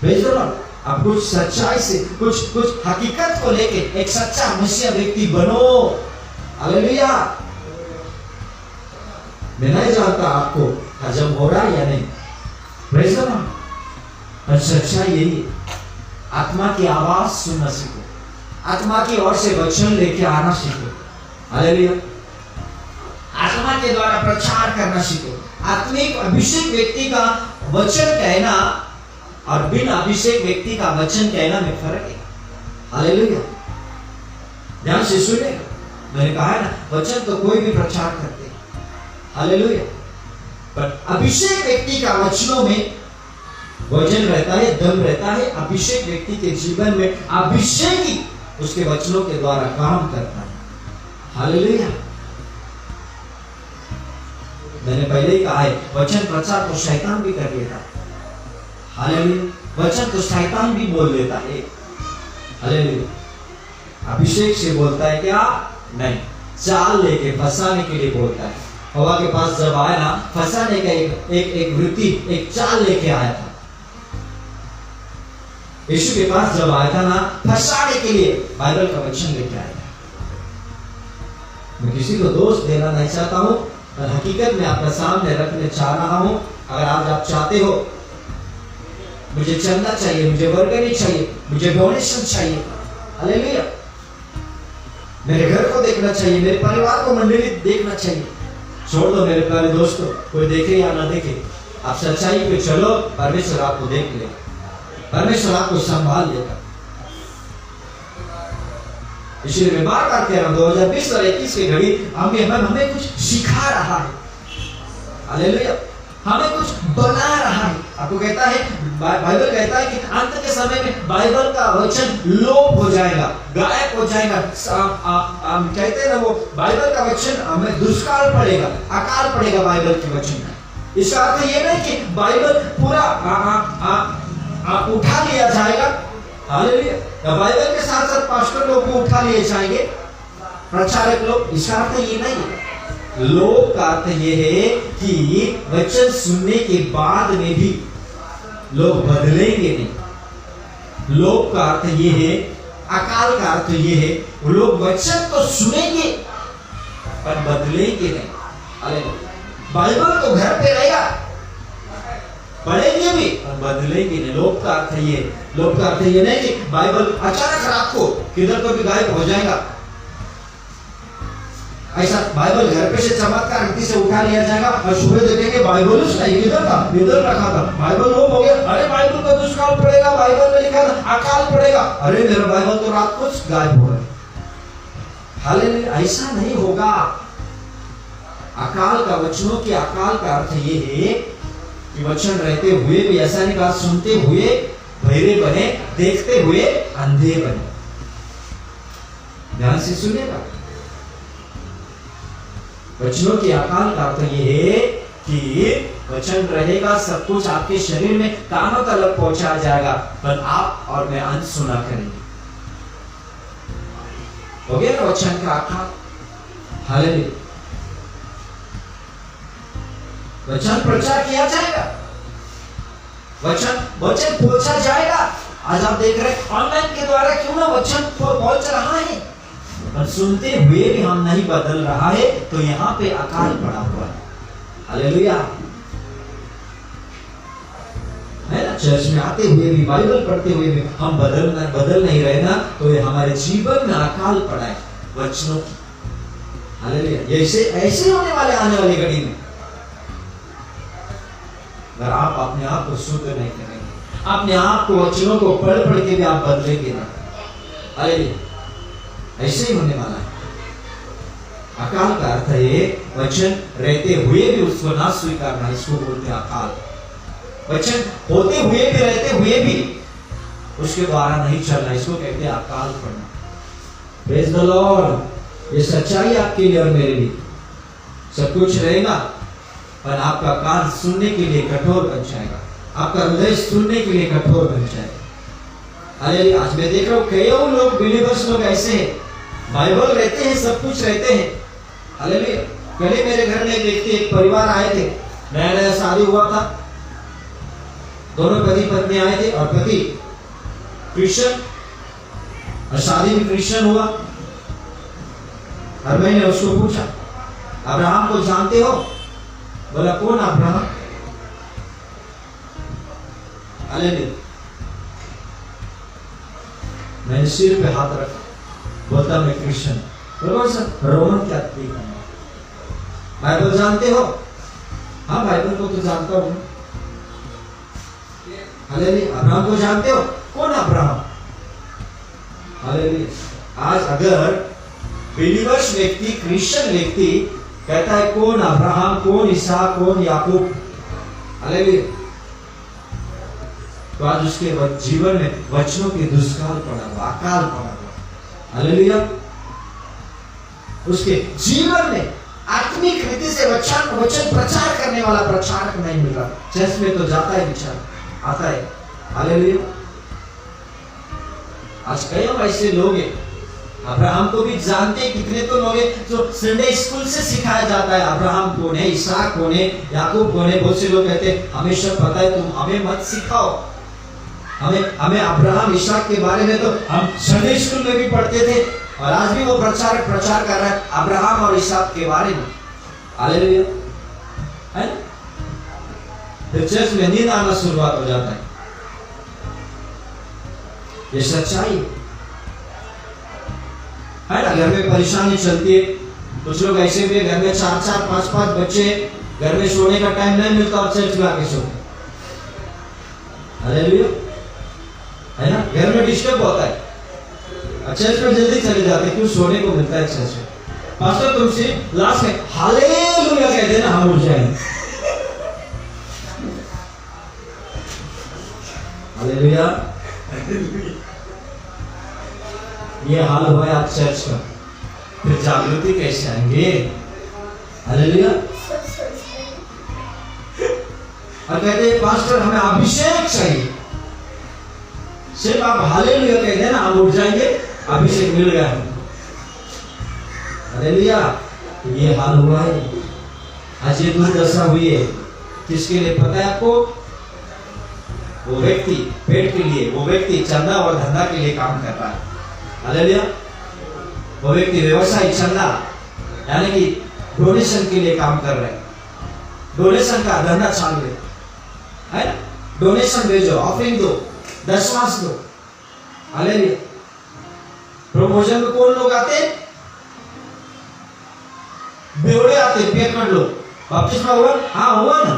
Praise the Lord. अब कुछ सच्चाई से, कुछ हकीकत को लेके एक सच्चा मसीहा व्यक्ति बनो। हालेलुया। मैं नहीं जानता आपको हजम हो रहा है या नहीं। Praise the Lord. और सच्चाई यही है, आत्मा की आवाज सुनना सीखो, आत्मा की ओर से वचन लेके आना सीखो। हालेलुया। आत्मा के द्वारा प्रचार करना सीखो। आत्मिक अभिषेक व्यक्ति का वचन कहना और बिन अभिषेक व्यक्ति का वचन कहना में फर्क है। हालेलुया। ध्यान से सुनिएगा, मैंने कहा है ना, वचन तो कोई भी प्रचार करते हैं, हालेलुया, पर अभिषेक व्यक्ति का वचनों में वचन रहता है, दम रहता है। अभिषेक व्यक्ति के जीवन में अभिषेक ही उसके वचनों के द्वारा काम करता है। हालेलुया। मैंने पहले ही कहा है, वचन प्रचार तो शैतान भी कर लेता है। हालेलुया। वचन तो शैतान भी बोल देता है। हालेलुया। अभिषेक से बोलता है क्या? नहीं, चाल लेके फंसाने के लिए बोलता है। हवा के पास जब आया ना, फंसाने का एक वृत्ति, एक चाल लेके आया था। यीशु के पास जब आया था ना, फंसाने के लिए बाइबल का वचन लेके आया था। मैं किसी को दोष देना नहीं चाहता हूं, पर हकीकत में आपका सामने रखने चाह रहा हूं। अगर आज आप चाहते हो मुझे चंदा चाहिए, मुझे वर्गनी चाहिए, मुझे डोनेशन चाहिए, हालेलुया, मेरे घर को देखना चाहिए, मेरे परिवार को मंडली देखना चाहिए, छोड़ दो मेरे प्यारे दोस्तों, कोई देखे या ना देखे, आप सच्चाई पे चलो, परमेश्वर आपको देख ले, परमेश्वर आपको संभाल लेगा। इसलिए मैं बार बार कह रहा हूं, 2020 और 21 की घड़ी हमें कुछ सिखा रहा है। हालेलुया। हमें कुछ बना रहा है। आपको कहता है, बाइबल कहता है कि अंत के समय में बाइबल का वचन लोप हो जाएगा, गायब हो जाएगा। कहते हैं ना, वो बाइबल का वचन हमें दुष्काल पड़ेगा, अकाल पड़ेगा बाइबल के वचन का। इसका अर्थ ये नहीं कि बाइबल पूरा उठा लिया जाएगा। हालेलुया। बाइबल के साथ साथ पास्टर लोग भी उठा लिए जाएंगे, प्रचारक लोग। इसका अर्थ ये नहीं है। लोग का अर्थ ये है कि वचन सुनने के बाद में भी लोग बदलेंगे नहीं। लोग का अर्थ ये है, अकाल का अर्थ ये है, वो लोग वचन तो सुनेंगे पर बदलेंगे नहीं। अरे बाइबल तो घर पे रहेगा, पढ़ेंगे भी पर बदलेंगे नहीं। लोग का अर्थ ये, लोग का अर्थ ये नहीं कि बाइबल अचानक रात को किधर तो भी गायब हो जाएगा। ऐसा बाइबल घर पे से चमत्कार रीति से उठा लिया जाएगा और सुबह देखेंगे बाइबल नहीं, किधर था, किधर रखा था, बाइबल गुम हो गया। अरे बाइबल का दुष्काल पड़ेगा, बाइबल में लिखा था अकाल पड़ेगा। अरे मेरा बाइबल तो रात को गायब हो गया। हालेलुया। ऐसा नहीं होगा। अकाल का, वचनों के अकाल का अर्थ ये है कि वचन रहते हुए भी ऐसा नहीं कहा सुनते हुए बहरे बने, देखते हुए अंधे बने। ध्यान से सुनेगा। वचनों के अकाल का अर्थ ये है कि वचन रहेगा, सब कुछ आपके शरीर में कानों तक पहुंचा जाएगा, पर आप और मैं अनसुना करेंगे। हो गया ना वचन का अकाल। हालेलुया। वचन प्रचार किया जाएगा, वचन पहुंचा जाएगा। आज आप देख रहे हैं ऑनलाइन के द्वारा क्यों ना वचन पहुंच रहा है, पर सुनते हुए भी हम नहीं बदल रहा है, तो यहाँ पे अकाल पड़ा हुआ है। हालेलुया। है ना। चर्च में आते हुए भी, बाइबल पढ़ते हुए भी हम बदल नहीं रहे ना, तो ये हमारे जीवन में अकाल पड़ा है वचनों की। हालेलुया। ऐसे होने वाले आने वाली घड़ी में अगर आप अपने आप को शुद्ध नहीं करेंगे, अपने आप को वचनों को पढ़ के भी आप बदलेंगे ना। हालेलुया। ऐसे ही होने वाला है। अकाल का अर्थ है वचन रहते हुए भी उसको ना स्वीकारना, इसको बोलते हैं अकाल। वचन होते हुए भी, रहते हुए भी उसके द्वारा नहीं चलना, इसको कहते हैं अकाल पड़ना। Praise the Lord. ये सच्चाई आपके लिए और मेरे लिए। सब कुछ रहेगा पर आपका कान सुनने के लिए कठोर बन जाएगा, आपका हृदय सुनने के लिए कठोर बन जाएगा। अरे आज मैं देख रहा हूँ कई लोग, बिलीवर्स लोग ऐसे हैं, बाइबल रहते हैं, सब कुछ रहते हैं। हालेलुया। कल ही मेरे घर में एक व्यक्ति, एक परिवार आए थे, नया नया शादी हुआ था, दोनों पति पत्नी आए थे और पति क्रिश्चियन और शादी भी क्रिश्चियन हुआ। और मैंने उसको पूछा अब्राहम को जानते हो? बोला कौन अब्राहम? हालेलुया। मैंने सिर पे हाथ रखा, बोलता मैं क्रिश्चियन। बोलो सर रोमन कैथोलिक हूं। बाइबल जानते हो? हाँ बाइबल को तो जानता हूं। हालेलुया। अब्राहम को जानते हो? कौन अब्राहम? हालेलुया। आज अगर बिलीवर्स व्यक्ति, क्रिश्चियन व्यक्ति कहता है कौन अब्राहम, कौन इसहाक, कौन याकूब, हालेलुया, तो आज उसके जीवन में वचनों के दुष्काल पड़ा हुआ, अकाल पड़ा हुआ। हालेलुया। उसके जीवन में आत्मिक रीति से वचन प्रचार करने वाला प्रचारक नहीं मिल रहा। चर्च में तो जाता है, विचार आता है। हालेलुया। आज कई ऐसे लोग हैं, अब्राहम को भी जानते हैं, कितने तो लोग हैं जो संडे स्कूल से सिखाया जाता है अब्राहम कौन है, इसहाक कौन है, याकूब कौन है। बहुत से लोग कहते हैं हमें सब पता है, तुम हमें मत सिखाओ, हमें अब्राहम इसहाक के बारे में तो हम संडे स्कूल में भी पढ़ते थे। और आज भी वो प्रचार कर रहा है अब्राहम और इसहाक के बारे में। हालेलुया। है ना। फिर चर्च में नींद आना शुरुआत हो जाता है। ये सच्चाई है ना। घर में परेशानी चलती है, कुछ लोग ऐसे भी घर में 4-4, 5-5 बच्चे, घर में सोने का टाइम नहीं मिलता और चर्च में आके सोते। हालेलुया। है ना। घर में डिस्टर्ब होता है, चर्च में जल्दी चले जाते, क्यों? सोने को मिलता है चर्च में। पास्टर तुमसे लास्ट में हालेलुया कह देना, हम उठ जाएंगे। हालेलुया। ये हाल हुआ आप चर्च का, फिर जागृति कैसे आएंगे? हालेलुया। और कहते हैं पास्टर हमें अभिषेक चाहिए, सिर्फ आप हालेलुया कहते हैं ना, हम उठ जाएंगे, अभिषेक मिल गया हमें। हालेलुया। ये हाल हुआ है, आज ये दुर्दशा हुई है। किसके लिए पता है आपको? वो व्यक्ति पेट के लिए, वो व्यक्ति चंदा और धंधा के लिए काम कर रहा है। हालेलुया। वो व्यक्ति व्यवसाय चंदा यानी कि डोनेशन के लिए काम कर रहे हैं, डोनेशन का धंधा चालू है ना, डोनेशन भेजो, ऑफरिंग दो, दशमांश दो। हालेलुया। प्रमोशन में कौन लोग आते? बेवड़े आते, पेकर लोग। बपतिस्मा हुआ? हाँ हुआ ना।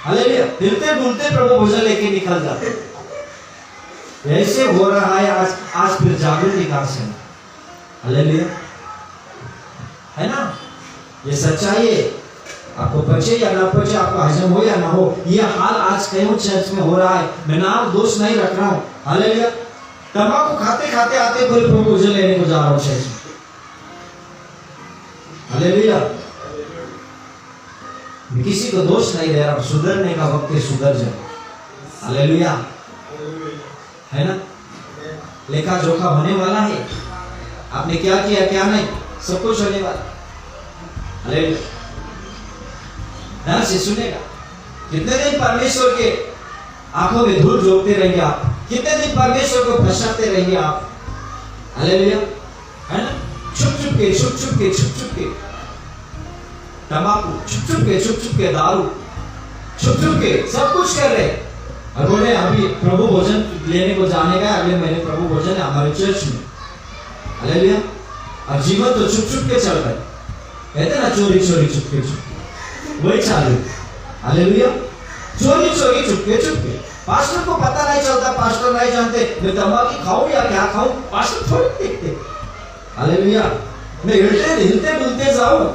हालेलुया। हिलते डुलते प्रभु भोजन लेके निकल जाते। ऐसे हो रहा है आज फिर जागृति कहां से? हालेलुया, है ना? ये सच्चाई है। आपको पचे या ना पचे, आपको हजम हो या ना हो, ये हाल आज कई चर्च में हो रहा है। मैं नाम दोष नहीं रख रहा हूं। हालेलुया। तंबाकू खाते खाते आते फिर प्रभु भोजन लेने को जा रहा हूं चर्च में। हालेलुया। किसी को दोष नहीं दे रहा हूं, सुधरने का वक्त है, सुधर जाए। हालेलुया, है ना? लेखा जोखा होने वाला है। आपने क्या किया क्या नहीं, सब कुछ होने वाला। हालेलुया। ध्यान से सुनेगा। कितने दिन परमेश्वर के आंखों में धूल झोंकते रहेंगे आप? कितने दिन परमेश्वर को फंसाते रहेंगे आप? हालेलुया, है ना? छुप छुप के तंबाकू, छुप छुप के दारू, छुप के सब कुछ कर रहे। और बोले अभी प्रभु भोजन लेने को जाने का, अगले महीने प्रभु भोजन है हमारे चर्च में। हालेलुया। और जीवन तो छुप के चल रहा है। कहते ना चोरी चुपके, वही चालू। हालेलुया। चोरी चुपके। पास्टर को पता नहीं चलता, पास्टर नहीं जानते मैं तंबाकू खाऊं या क्या खाऊं, पास्टर थोड़ी देखते। हालेलुया। मैं हिलते डुलते जाऊं।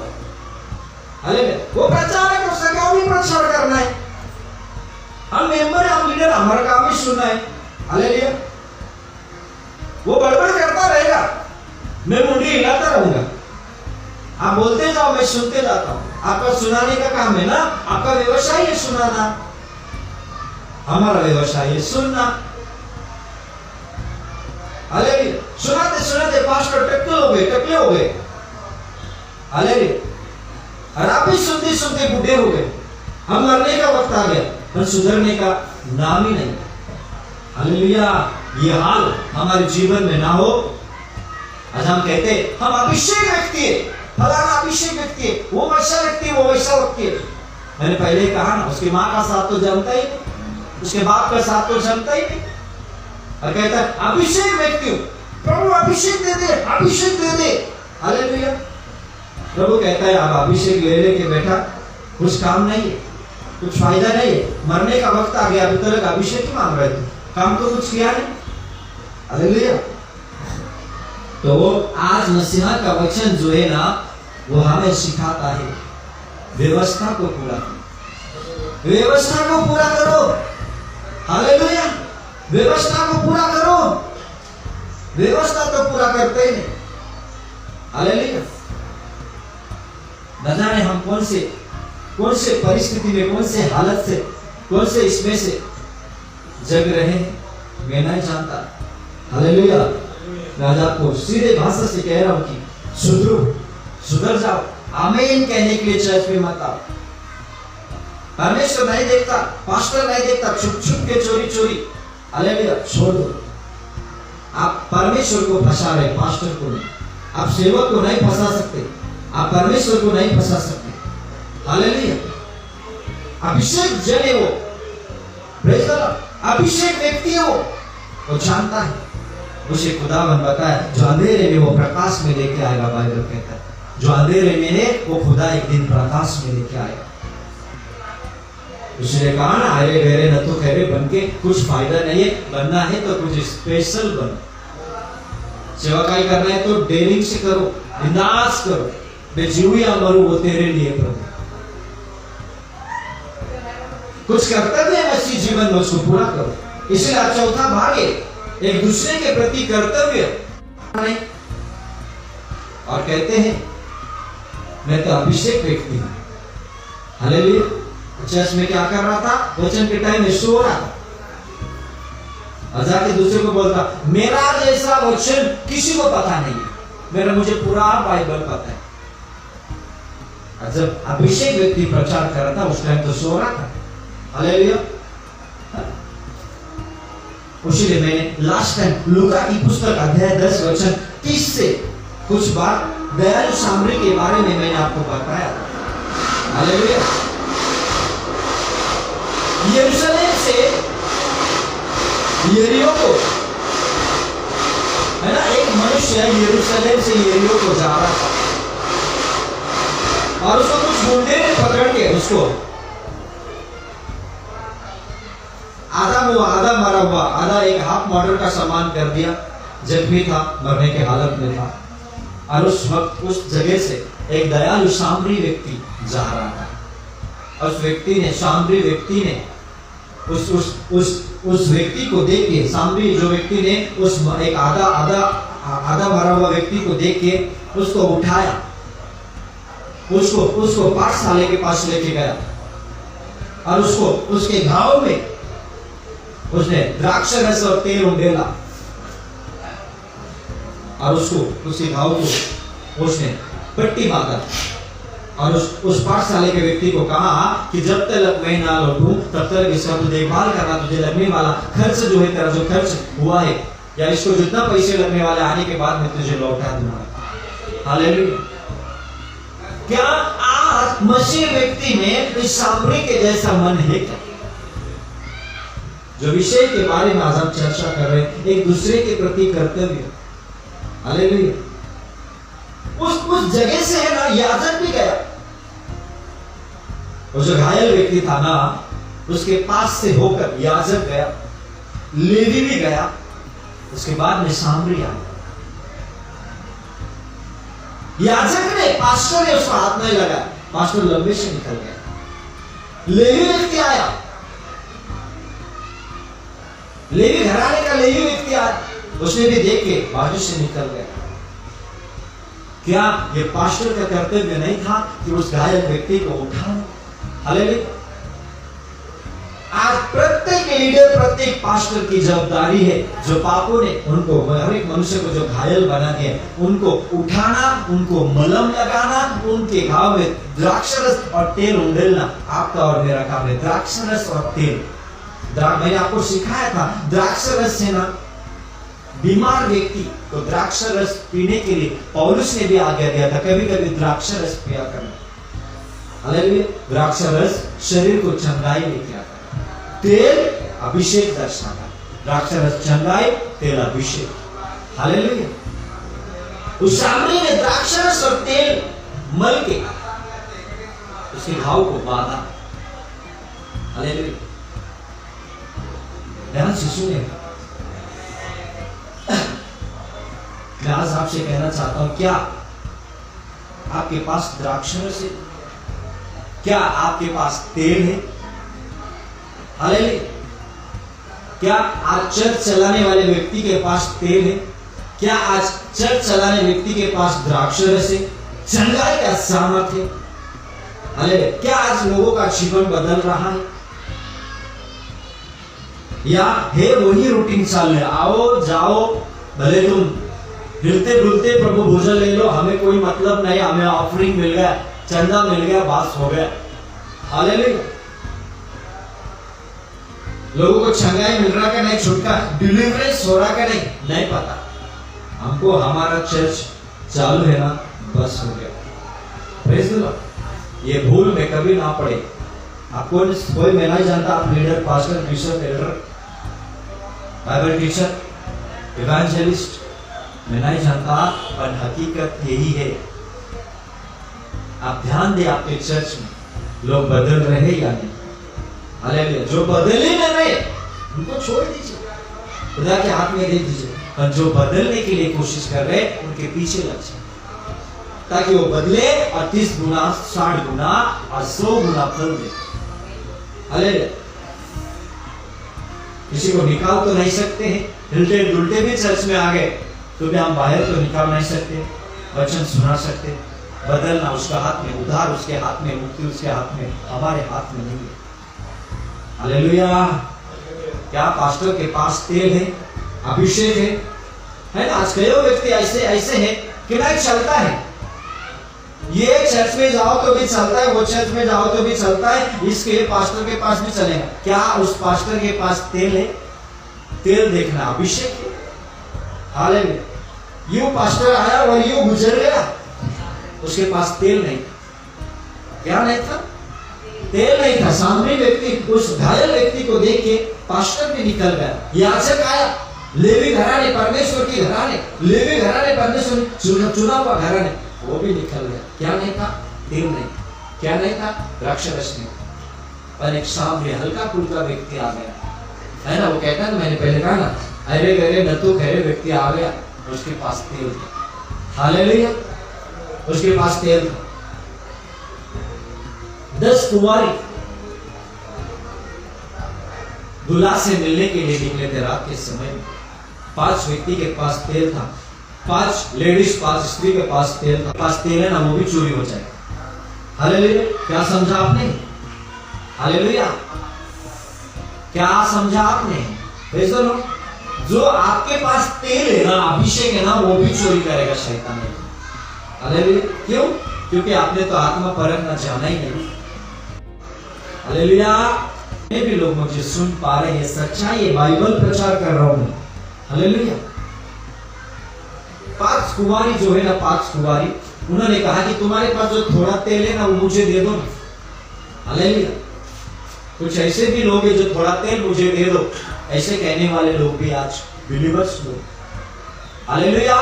हालेलुया। वो प्रचारक हो सके, वो भी प्रचार करना है। हम मेंबर, हम लीडर, हमारा काम ही सुनना है। हालेलुया। वो बड़बड़ करता रहेगा, मैं मुंडी हिलाता रहूंगा। आप बोलते जाओ, मैं सुनते जाता हूं। आपका सुनाने का काम है ना, आपका व्यवसाय है सुनाना, हमारा व्यवसाय है सुनना। हालेलुया। सुनाते पास्टर टकले हो गए। हालेलुया। और आप भी सुनते बूढ़े हो गए। हम मरने का वक्त आ गया, पर सुधरने का नाम ही नहीं। हालेलुया। ये हाल हमारे जीवन में ना हो। आज हम कहते हम अभिषेक व्यक्ति है, फलाना अभिषेक व्यक्ति है, वो वैसा व्यक्ति है, वो वैसा व्यक्ति है। मैंने पहले कहा ना, उसके माँ का साथ तो जमता ही नहीं, उसके बाप का साथ तो जमता ही नहीं। और कहता है अभिषेक व्यक्ति हूं, प्रभु अभिषेक दे दे। हालेलुया। प्रभु कहता है आप अभिषेक ले लेके बैठा, कुछ काम नहीं है, कुछ फायदा नहीं है। मरने का वक्त आ गया, अभी तक अभिषेक ही मांग रहे थे, काम तो कुछ किया नहीं। हालेलुया। तो वो आज मसीहा का वचन जो है ना, वो हमें सिखाता है व्यवस्था को पूरा करो, व्यवस्था को पूरा करो। हालेलुया। व्यवस्था को पूरा करो। व्यवस्था तो पूरा करते ही नहीं। हालेलुया। न जाने हम कौन से परिस्थिति में, कौन से हालत से, कौन से इसमें से जग रहे हैं, मैं नहीं जानता। हालेलुया। मैं आज आपको सीधे भाषा से कह रहा हूं कि सुधर जाओ। आमीन कहने के लिए चर्च में मत आओ। परमेश्वर नहीं देखता, पास्टर नहीं देखता, छुप के चोरी। हालेलुया। छोड़ दो। आप परमेश्वर को फंसा रहे, पास्टर को नहीं। आप सेवक को नहीं फंसा सकते, आप परमेश्वर को नहीं फंसा सकते। हालेलुया। अभिषेक जन है वो, प्रेज़ द लॉर्ड। अभिषेक व्यक्ति है वो जानता है। उसे खुदावन बताया जो अंधेरे में वो प्रकाश में लेके आएगा। बाइबल कहता है जो अंधेरे में है वो खुदा एक दिन प्रकाश में लेके आएगा। उसने कहा ना, अरे गहरे न तो खैरे बन के कुछ फायदा नहीं है, बनना है तो कुछ स्पेशल बनो। सेवकाई करना है तो डेरिंग से करो, बिंदास करो। मैं जीऊं या मरूं वो तेरे लिए प्रभु। कुछ कर्तव्य है मसीह जीवन में, उसको पूरा करो। इसलिए चौथा भाग है एक दूसरे के प्रति कर्तव्य। और कहते हैं मैं तो अभिषेक व्यक्ति हूं। हालेलुया। चर्च में क्या कर रहा था? वचन के टाइम में सो रहा था। जाके दूसरे को बोलता, मेरा जैसा वचन किसी को पता नहीं है, मेरा मुझे पूरा बाइबल पता है। जब अभिषेक व्यक्ति प्रचार कर रहा था उस टाइम तो सो रहा था। हालेलुया। उसीलिए मैंने लास्ट टाइम लूका की पुस्तक अध्याय 10 वचन 30 से कुछ बार दयालु सामरी के बारे में मैंने आपको बताया था। हालेलुया। यरूशलेम से यरीहो, है ना, एक मनुष्य यरूशलेम से यरीहो को जा रहा था और उसको कुछ गुंडे ने पकड़ के उसको आधा मुआ, आधा मरा हुआ, आधा एक हाफ मर्डर का सामान कर दिया। जख्मी था, मरने के हालत में था। और उस वक्त उस जगह से एक दयालु सामरी व्यक्ति जा रहा था। उस व्यक्ति ने, सामरी व्यक्ति ने उस व्यक्ति को देख के, सामरी जो व्यक्ति ने उस एक आधा मरा हुआ व्यक्ति को देख के उसको उठाया, उसको पाठशाले के पास लेके गया और उसको उसके घाव में उसने द्राक्ष रस और तेल उंडेला और उसके घाव को उसने पट्टी बांधा और उस पाठशाले के व्यक्ति को कहा कि जब तक मैं ना लौटूं तब तक इसका तू देखभाल करना, तुझे लगने वाला खर्च जो है, तेरा जो खर्च हुआ है या इसको जितना पैसे लगने वाले आने के बाद मैं तुझे लौटा दूंगा। हालेलुया। क्या आज मसीह व्यक्ति में इस सामरी के जैसा मन है क्या? जो विषय के बारे में आज हम चर्चा कर रहे हैं, एक दूसरे के प्रति कर्तव्य। हालेलुया। उस जगह से है ना, याजक भी गया। वो जो घायल व्यक्ति था ना, उसके पास से होकर याजक गया, लेवी भी गया, उसके बाद में सामरी आया। याजक ने, पास्टर ने उसका हाथ नहीं लगा, पास्टर लंबे से निकल गया। लेवी व्यक्ति आया, लेवी घराने का लेवी व्यक्ति आया, उसने भी देख के बाजू से निकल गया। क्या ये पास्टर का कर्तव्य नहीं था कि उस घायल व्यक्ति को उठाए? हालेलुया। आज प्रत्येक लीडर, प्रत्येक पास्टर की जवाबदारी है, जो पापों ने उनको, हर एक मनुष्य को जो घायल बना दिया, उनको उठाना, उनको मलहम लगाना, उनके घाव में द्राक्षरस और तेल उंडेलना आपका और मेरा काम है। द्राक्षरस और तेल, मैंने आपको सिखाया था, द्राक्षरस से ना बीमार व्यक्ति तो द्राक्षरस पीने के लिए पौलुस ने भी आज्ञा दिया था, कभी कभी द्राक्षरस पिया करना। हालेलुया। द्राक्षरस शरीर को चंगाई लेके आता है, तेल अभिषेक दर्शाता है। द्राक्षरस चंगाई, तेल अभिषेक। हालेलुया। उस सामने ने द्राक्षरस और तेल मल के उसके घाव को बांधा। हालेलुया। ध्यान से सुनिए, मैं आज आपसे कहना चाहता हूं, क्या आपके पास द्राक्षरस है? क्या आपके पास तेल है? हालेलुया। क्या आज चर्च चलाने वाले व्यक्ति के पास तेल है? क्या आज चर्च चलाने व्यक्ति के पास द्राक्षरस है, चंगाई का सामर्थ है? हालेलुया। क्या आज लोगों का जीवन बदल रहा है या है वही रूटीन चल रहा है? आओ जाओ, भले तुम हिलते डुलते प्रभु भोजन ले लो, हमें कोई मतलब नहीं, हमें ऑफरिंग मिल गया, चंदा मिल गया, बात हो गया। हालेलुया। लोगों को चंगाई मिल रहा का नहीं, छुटका डिलीवरेंस हो रहा का नहीं पता। हमको हमारा चर्च चालू है ना, बस हो गया। Praise the Lord. ये भूल में कभी ना पड़े। आपको कोई मैं नहीं जानता, आप leader, pastor, bishop, Elder, Bible teacher, evangelist, मैं नहीं जानता, पर हकीकत यही है। आप ध्यान दें, आपके चर्च में लोग बदल रहे या नहीं? हालेलुया। जो बदले न रहे उनको छोड़ दीजिए, खुदा के हाथ में दे दीजिए, और जो बदलने के लिए कोशिश कर रहे उनके पीछे लग जाए, ताकि वो बदले और 30 गुना, 60 गुना और 100 गुना फल दे। हालेलुया। किसी को निकाल तो नहीं सकते हैं, हिलते डुलते भी चर्च में आ गए तो भी हम बाहर तो निकाल नहीं सकते, वचन सुना सकते, बदलना उसका हाथ में, उद्धार उसके हाथ में, मुक्ति उसके हाथ में, हमारे हाथ में नहीं है। हालेलुया। क्या पास्टर के पास तेल है, अभिषेक है ना? आज कई व्यक्ति ऐसे ऐसे हैं कि ना चलता है, ये चर्च में जाओ तो भी चलता है, वो चर्च में जाओ तो भी चलता है, इसके पास्टर के पास भी चलेगा। क्या उस पास्टर के पास तेल है? तेल देखना, अभिषेक है। हालेलुया। यूं पास्टर आया और यूं गुजर गया, उसके पास तेल नहीं। क्या नहीं था? तेल नहीं था। सामने व्यक्ति, उस घायल व्यक्ति को देख के पास्टर भी निकल गया। याजक आया, लेवी घराने, परमेश्वर की घराने, लेवी घराने, परमेश्वर चुना हुआ घराने, वो भी निकल गया। क्या नहीं था? तेल नहीं। क्या नहीं था? द्राक्षरस नहीं। पर एक सामने हल्का फुल्का व्यक्ति आ गया, है ना? वो कहता है, मैंने पहले कहा ना, अरे गरे नतु खरे व्यक्ति आ गया, उसके पास तेल था। हालेलुया। उसके पास तेल था। 10 कुंवारी दूल्हा से मिलने के लिए निकले थे रात के समय। 5 व्यक्ति के पास तेल था, 5 लेडीज, 5 स्त्री के पास तेल था। पास तेल है ना, वो भी चोरी हो जाए। हालेलुया। क्या समझा आपने? हालेलुया। क्या समझा आपने? जो आपके पास तेल है ना, अभिषेक है ना, वो भी चोरी करेगा शैतान। हालेलुया। क्यों? क्योंकि आपने तो आत्मा परखना जाना ही नहीं। हालेलुया। मैं भी लोग मुझे सुन पा रहे हैं, सच्चाई है, बाइबल प्रचार कर रहा हूं। हालेलुया। 5 कुंवारी जो है ना, 5 कुंवारी, उन्होंने कहा कि तुम्हारे पास जो थोड़ा तेल है ना, वो मुझे दे दो। हालेलुया। कुछ ऐसे भी लोग हैं जो थोड़ा तेल मुझे दे दो, ऐसे कहने वाले लोग भी आज बिलीवर्स लोग। हालेलुया।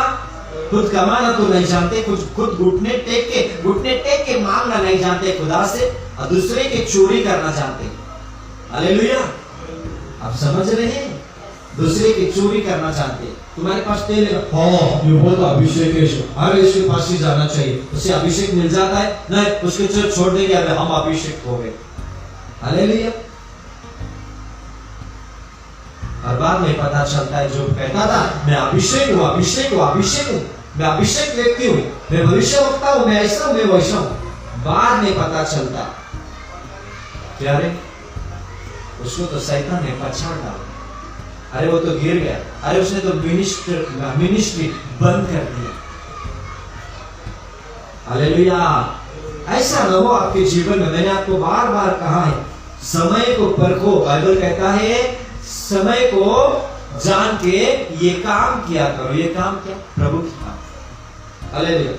खुद कमाना तो नहीं जानते, खुद घुटने टेक के मांगना नहीं जानते खुदा से, और दूसरे की चोरी करना जानते। हालेलुया। आप समझ रहे हैं? दूसरे की चोरी करना चाहते। तुम्हारे पास तेल है, हाँ ये बहुत अभिषेक है, अरे इसके पास ही जाना चाहिए, उससे अभिषेक मिल जाता है। नहीं, उसके चर्च छोड़ देंगे, अबे हम अभिषेक हो गए। हालेलुया। हर बार में पता चलता है, जो कहता था मैं अभिषेक हूँ, अभिषेक हूँ, अभिषेक हूँ, मैं अभिषेक व्यक्ति हूँ, मैं भविष्यवक्ता हूँ, मैं ऐसा हूँ, मैं वैसा हूँ, बाद में पता चलता क्या रे, उसको तो शैतान ने पछाड़ डाला। अरे वो तो गिर गया, अरे उसने तो मिनिस्ट्री बंद कर दिया। हालेलुया। ऐसा न हो आपके जीवन में। मैंने आपको बार बार कहा है, समय को परखो। बाइबल कहता है समय को जान के ये काम किया करो। ये काम क्या? प्रभु की काम। हालेलुया।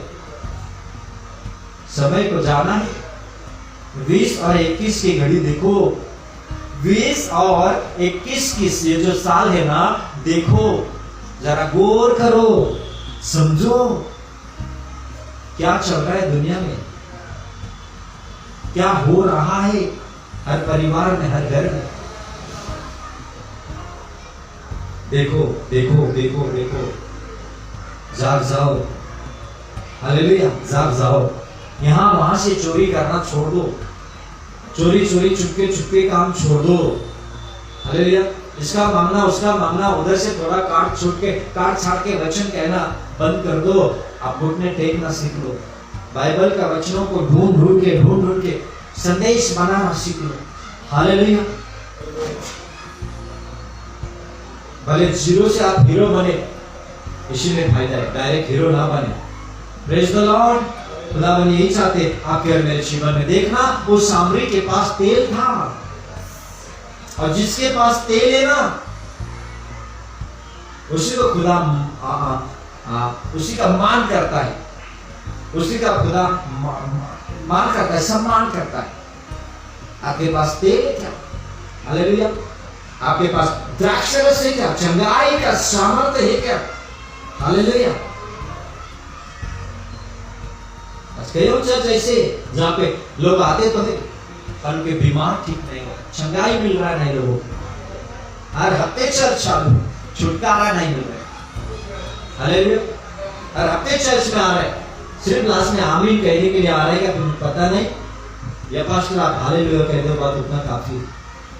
समय को जाना है। 20 और 21 की घड़ी देखो, 20 और 21 की ये जो साल है ना, देखो जरा, गौर करो, समझो क्या चल रहा है दुनिया में, क्या हो रहा है हर परिवार में, हर घर में। देखो देखो देखो देखो, जाग जाओ। हालेलुया। जाग जाओ। यहां वहां से चोरी करना छोड़ दो, चोरी चोरी चुपके चुपके काम छोड़ दो। हालेलुया। इसका मांगना उसका मांगना, उधर से थोड़ा काट छाड़ के वचन कहना बंद कर दो। आप घुटने टेकना सीख लो। बाइबल का वचनों को ढूंढ के संदेश बनाना सीख लो। हालेलुया। भले जीरो से आप हीरो बने, इसी में फायदा है, डायरेक्ट हीरो ना बने। Praise the Lord. खुदावन यही चाहते आपके और मेरे जीवन में। देखना, उस सामरी के पास तेल था, और जिसके पास तेल है ना, उसी को खुदा उसी का मान करता है, उसी का खुदा मान करता है, सम्मान करता है। आपके पास तेल है क्या? हालेलुया। आपके पास द्राक्षरस है क्या? चंगाई का सामर्थ्य है क्या? हालेलुया। कई चर्च ऐसे जहाँ पे लोग आते तो है, पर उनके बीमार ठीक नहीं हो, चंगाई मिल रहा नहीं लोगों को। हर हफ्ते चर्च चालू, छुटकारा नहीं मिल रहा। हालेलुया। हर हफ्ते चर्च में आ रहे, सिर्फ लास्ट में आमीन कहने के लिए आ रहे हैं, क्या पता नहीं, या पास्टर आप हालेलुया कह दो, बात उतना काफी है।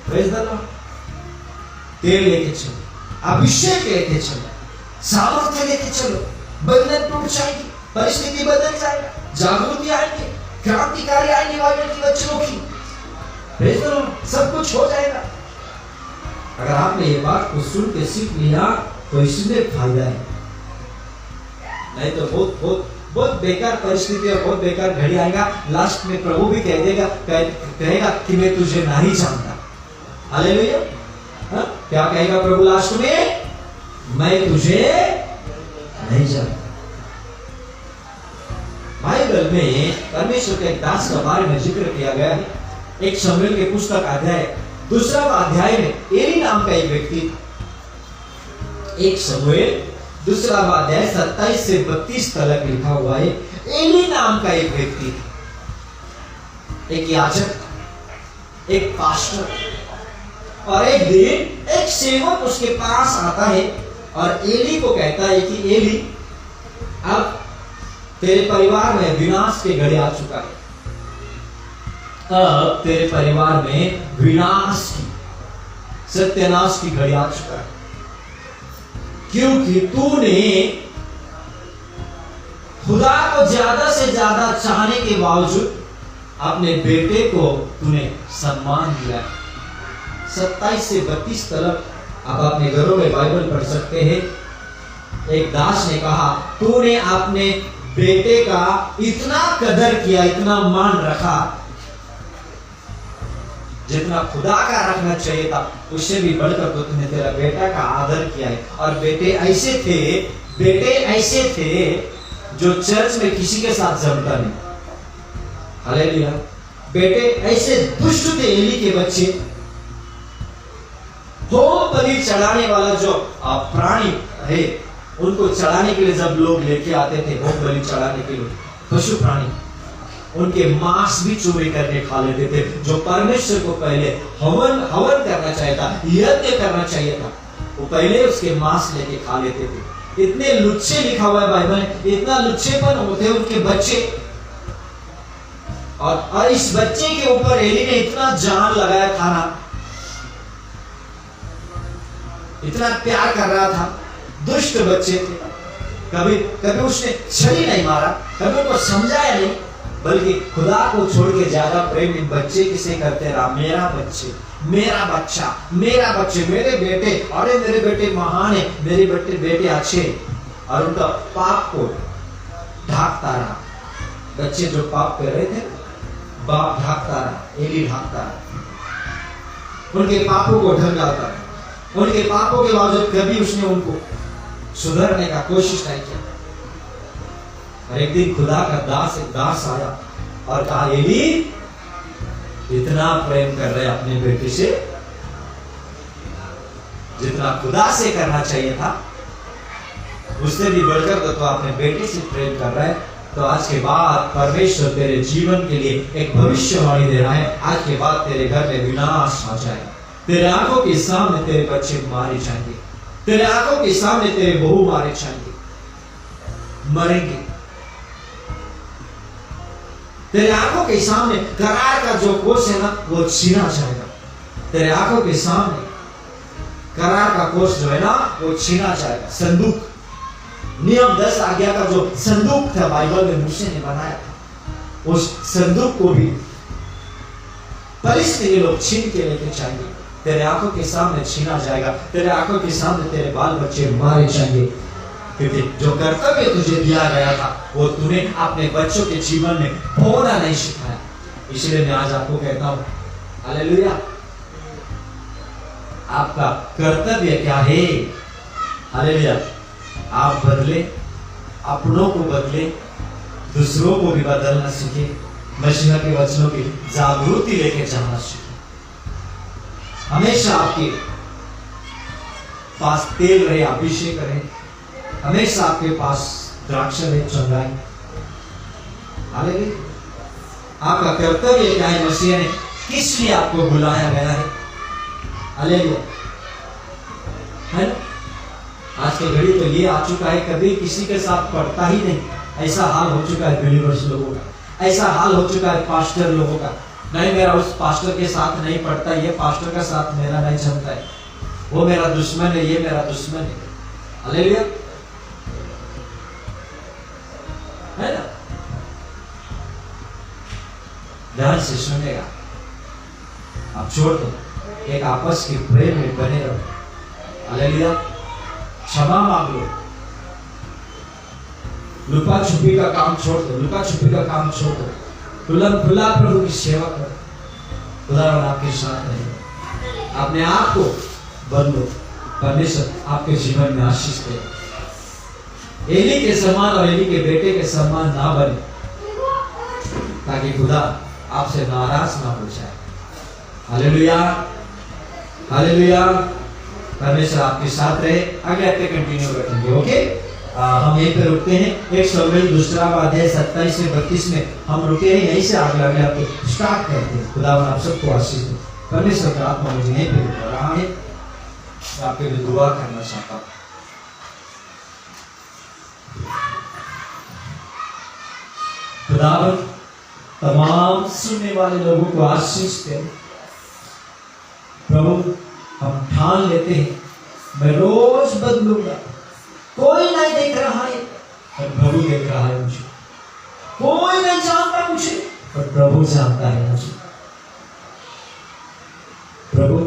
Praise the Lord. तेल लेके चलो, अभिषेक लेके चलो, सामर्थ्य लेके चलो, बंधन टूट जाएगी, परिस्थिति बदल जाएगा। जागृति आएंगे, क्रांतिकारी आएंगे बाइबल के बच्चों की। प्रेज़ द लॉर्ड, सब कुछ हो जाएगा। अगर आपने ये बात को सुन के सीख लिया तो इसमें फायदा है, नहीं तो बहुत बेकार परिस्थिति और बहुत बेकार घड़ी आएगा। लास्ट में प्रभु भी कह देगा, कहेगा कि मैं तुझे नहीं जानता। हालेलुया। क्या कहेगा प्रभु लास्ट में? मैं तुझे नहीं जानता। बाइबल में परमेश्वर के एक दास के बारे में जिक्र किया गया है। एक शमूएल के पुस्तक अध्याय 2 अध्याय में एली नाम का एक व्यक्ति, एक शमूएल 2 अध्याय 27 से 32 तक लिखा हुआ है। एली नाम का एक व्यक्ति, एक याजक, एक पास्टर, और एक दिन एक सेवक उसके पास आता है और एली को कहता है कि एली, अब तेरे परिवार में विनाश के घड़ी आ चुका है। अब तेरे परिवार में विनाश की, सत्यानाश की घड़ी आ चुका है, क्योंकि तूने खुदा को ज्यादा से ज्यादा चाहने के बावजूद अपने बेटे को तूने सम्मान दिया। 27 से 32 तक आप अपने घरों में बाइबल पढ़ सकते हैं। एक दास ने कहा, तूने अपने बेटे का इतना कदर किया, इतना मान रखा, जितना खुदा का रखना चाहिए था, उससे भी बढ़कर तो तुमने तेरा बेटा का आदर किया है। और बेटे ऐसे थे जो चर्च में किसी के साथ जमता नहीं। हालेलुया। बेटे ऐसे दुष्ट थे, एली के बच्चे। होम बलि चढ़ाने वाला जो प्राणी है, उनको चढ़ाने के लिए जब लोग लेके आते थे, होम बलि चढ़ाने के लिए पशु प्राणी, उनके मांस भी चोरी करके खा लेते थे। जो परमेश्वर को पहले हवन करना चाहिए था, यज्ञ करना चाहिए था, वो पहले उसके मांस लेके खा लेते थे। इतने लुच्चे, लिखा हुआ है बाइबल में, इतना लुच्चेपन होते उनके बच्चे। और इस बच्चे के ऊपर एली ने इतना जान लगाया था ना, इतना प्यार कर रहा था। दुष्ट बच्चे थे, कभी उसने छड़ी नहीं मारा, कभी उनको समझाया नहीं, बल्कि खुदा को छोड़ के ज्यादा प्रेम इन बच्चे किसे करते रहा? मेरा बच्चे, मेरा बच्चा, मेरा बच्चे, मेरे बेटे, अरे मेरे बेटे महान है, मेरे बेटे अच्छे। और उनका पाप को ढाकता रहा। बच्चे जो पाप कर रहे थे, बाप ढाकता रहा, एली ढाकता रहा, उनके पापों को ढक डालता रहा। उनके पापों के बावजूद कभी उसने उनको सुधरने का कोशिश नहीं किया। और एक दिन खुदा का एक दास आया और कहा, एली इतना प्रेम कर रहे अपने बेटे से, जितना खुदा से करना चाहिए था, उससे भी बढ़कर तो अपने बेटे से प्रेम कर रहा है। तो आज के बाद परमेश्वर तेरे जीवन के लिए एक भविष्यवाणी दे रहा है। आज के बाद तेरे घर में विनाश आ जाएगा, तेरे आंखों के सामने तेरे बच्चे मारे जाएंगे, तेरे आंखों के सामने तेरे बहू मारे जाएंगे, मरेंगे। तेरे आंखों के सामने करार का जो कोष है ना, वो छीना जाएगा। तेरे आंखों के सामने करार का कोष जो है ना, वो छीना जाएगा। संदूक, नियम 10 आज्ञा का जो संदूक था बाइबल में मूसे ने बनाया था, उस संदूक को भी फलिस्तीनी लोग छीन के लेके जाएंगे। तेरे आंखों के सामने छीना जाएगा, तेरे आंखों के सामने तेरे बाल बच्चे मारे जाएंगे, क्योंकि जो कर्तव्य तुझे दिया गया था वो तूने अपने बच्चों के जीवन में होना नहीं सिखाया। इसलिए मैं आज आपको कहता हूं, हालेलुया, आपका कर्तव्य क्या है? हालेलुया, आप बदले, अपनों को बदले, दूसरों को भी बदलना सीखे, मसीह के वचनों की जागृति लेके जाना सीखे। हमेशा आपके पास तेल रहे, अभिषेक रहे, हमेशा आपके पास द्राक्ष रहे, चंगाई। हालेलुया, आपका कर्तव्य क्या है? मसीह ने किस लिए आपको बुलाया गया है? हालेलुया, है ना? आज के घड़ी तो ये आ चुका है, कभी किसी के साथ पढ़ता ही नहीं, ऐसा हाल हो चुका है बिलीवर्स लोगों का, ऐसा हाल हो चुका है पास्टर लोगों का। नहीं, मेरा उस पास्टर के साथ नहीं पढ़ता, ये पास्टर का साथ मेरा नहीं चलता है, वो मेरा दुश्मन है, ये मेरा दुश्मन है। हालेलुया, है ना? ध्यान से सुनेगा। आप छोड़ दो, एक आपस के प्रेम में बने रहो। हालेलुया। क्षमा मांग लो, लुका छुपी का काम छोड़ दो, लुका छुपी का काम छोड़ दो, खुला प्रभु की सेवा करो। खुदावन आपके साथ रहेगा। अपने आप को बदलो, परमेश्वर आपके जीवन में आशीष दे। एली के समान और एली के बेटे के समान ना बने, ताकि खुदा आपसे नाराज ना हो जाए। Hallelujah, hallelujah. परमेश्वर आपके साथ रहे। अगले हफ्ते कंटिन्यू रखेंगे। ओके, हम यहीं पे रुकते हैं। एक शमूएल दूसरा अध्याय 27 से 32 में हम रुके हैं। यहीं से अगले हफ्ते स्टार्ट करते हैं। खुदावन आप सबको आशीष दे। परमेश्वर का आत्मा मुझे यहीं पे रुक रहा है। आपके लिए दुआ करना चाहता हूँ। खुदावन तमाम सुनने वाले लोगों को आशीष दे। प्रभु, हम ठान लेते हैं, मैं रोज बदलूंगा। कोई नहीं देख रहा है पर प्रभु देख रहा है मुझे। कोई नहीं जानता मुझे पर प्रभु जानता है मुझे। प्रभु,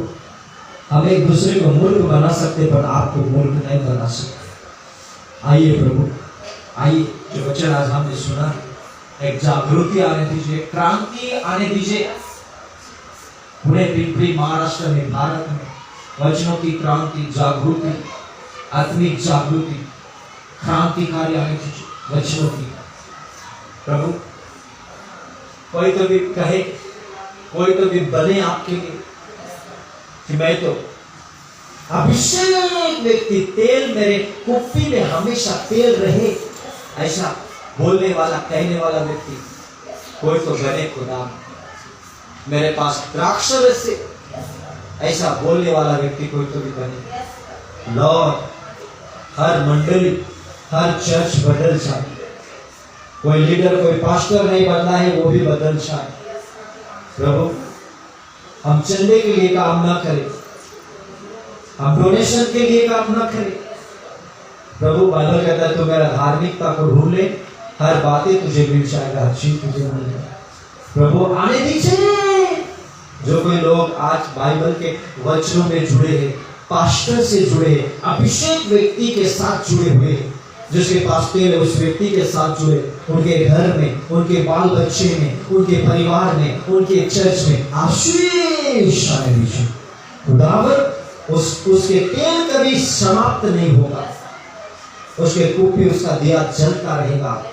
हम एक दूसरे को मूर्ख बना सकते पर आपको मूर्ख नहीं बना सकते। आइए प्रभु, आइए, जो वचन आज हमने सुना, एक जागृति आने दीजिए, क्रांति आने दीजिए। पुणे, पिंपरी, महाराष्ट्र में, भारत में वचनों की क्रांति, जागृति, आत्मिक जागृति, क्रांतिकारी आने दीजिए वचनों की। प्रभु, कोई तो भी कहे, कोई तो भी बने आपके लिए कि मैं तो अभिषेक व्यक्ति, तेल मेरे कुप्पी में हमेशा तेल रहे, ऐसा बोलने वाला, कहने वाला व्यक्ति कोई तो बने। खुदा, मेरे पास द्राक्षरस से, ऐसा बोलने वाला व्यक्ति कोई तो भी बने। लॉर्ड, हर मंडली, हर चर्च बदल जाए। कोई लीडर, कोई पास्टर नहीं बदला है, वो भी बदल जाए। प्रभु, हम चंदे के लिए काम ना करें, हम डोनेशन के लिए काम ना करें। प्रभु, बाइबल कहता है तो मेरा धार्मिकता को ढूंढ ले, हर बातें तुझे मिल जाएगा, हर चीज तुझे मिल जाएगा। प्रभु, आने दीजिए। जो कोई लोग आज बाइबल के वचनों में जुड़े हैं, पास्टर से जुड़े हैं, अभिषेक व्यक्ति के साथ जुड़े हुए हैं, जिसके पास तेल है उस व्यक्ति के साथ जुड़े, उनके घर में, उनके बाल बच्चे में, उनके परिवार में, उनके चर्च में आशीष आने दीजिए। खुदावन, उसके तेल कभी समाप्त नहीं होगा, उसके कुप्पी, उसका दिया जलता रहेगा।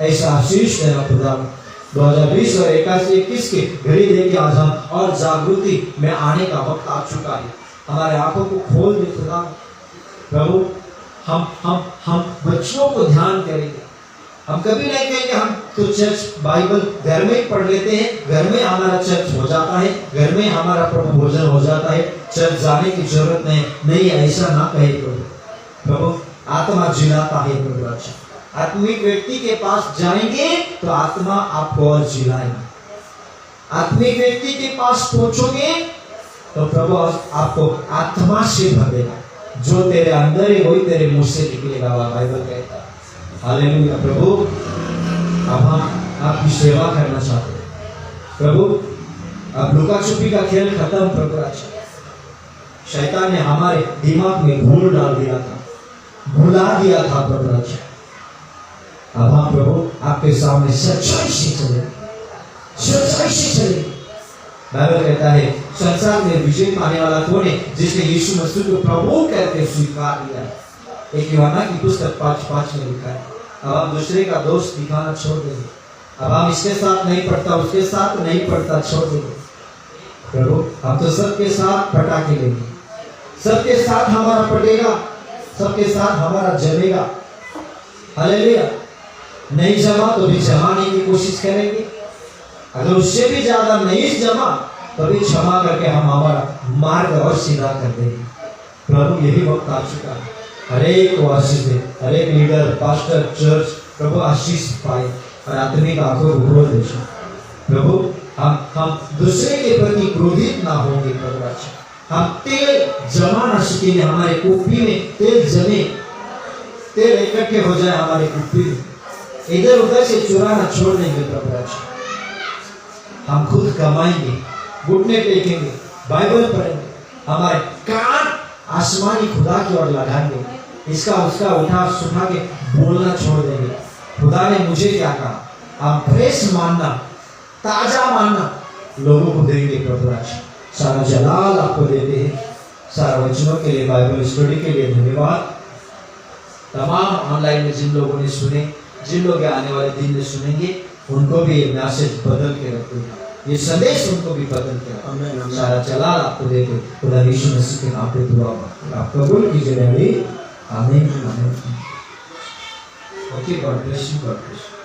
ऐसा आशीष देना खुदावन। 2020 और 21 की घड़ी देखिए आज हम और जागृति में आने का वक्त आ चुका है। हमारे आंखों को खोल दे खुदा। प्रभु, हम बच्चों को ध्यान करेंगे। हम कभी नहीं कहेंगे हम तो चर्च बाइबल घर में पढ़ लेते हैं, घर में हमारा चर्च हो जाता है, घर में हमारा प्रभु भोजन हो जाता है, चर्च जाने की जरूरत नहीं, ऐसा ना कहे प्रभु। प्रभु, आत्मा जिलाता है प्रभु। अच्छा, आत्मिक व्यक्ति के पास जाएंगे तो आत्मा आपको और जिलाएगी। आत्मिक व्यक्ति के पास पहुंचोगे तो प्रभु आपको आत्मा से भरेगा। जो तेरे अंदर है वही तेरे मुंह से निकलेगा, बाइबल कहता है। हालेलुया। प्रभु, अब हम आपकी सेवा करना चाहते हैं। प्रभु, अब लुका छुपी का खेल खत्म प्रभु। अच्छा, शैतान ने हमारे दिमाग में धूल डाल दिया था, भुला दिया था प्रभु। अच्छा, अब हम प्रभु आपके सामने सच्चाई से चले, सच्चाई से चले। बाइबल कहता है संसार में विजय पाने वाला कौन है? जिसने यीशु मसीह को प्रभु करके स्वीकार किया। एक यूहन्ना की पुस्तक 5:5 में लिखा है। अब हम दूसरे का दोष दिखाना छोड़ देंगे। अब हम इसके साथ नहीं पढ़ता, उसके साथ नहीं पढ़ता, छोड़ देंगे। प्रभु, हम तो सबके साथ पटाखे लेंगे, सबके साथ हमारा पटेगा, सबके साथ हमारा जमेगा। हालेलुया। नहीं जमा तो भी जमाने की कोशिश करेंगे। अगर उससे भी ज्यादा नहीं जमा तो भी क्षमा करके हम हमारा मार्ग और सीधा कर देंगे। प्रभु, यही वक्त आ चुका है। हर एक को आशीष दे, हर एक लीडर, पास्टर, चर्च प्रभु आशीष पाए और आत्मिक आंखों को खोल दे। प्रभु, हम दूसरे के प्रति क्रोधित ना होंगे प्रभु। अच्छा, हम तेल जमा ना सकेंगे, हमारे कुप्पी में तेल जमे, तेल इकट्ठे हो जाए हमारे कुप्पी में, इधर उधर से चुराना छोड़ देंगे प्रभु। अच्छा, हम खुद कमाएंगे, घुटने टेकेंगे, बाइबल पढ़ेंगे, हमारे कान आसमानी खुदा की ओर लगाएंगे, इसका उसका उठा के बोलना छोड़ देंगे। खुदा ने मुझे क्या कहा, हम फ्रेश मानना, ताजा मानना लोगों को देंगे। प्रभु राज सारा जलाल आपको देते हैं। सारा वचनों के लिए, बाइबल स्टडी के लिए धन्यवाद। तमाम ऑनलाइन में जिन लोगों ने सुने, जिन लोग आने वाले दिन में सुनेंगे, उनको भी ये मैसेज बदल के रखेगा, ये संदेश उनको भी बदल के रखेगा। सारा जलाल आपको देते खुदा यीशु मसीह के नाम पे दुआ आप कबूल कीजिए। आमीन आमीन। Okay, God bless you, God bless you.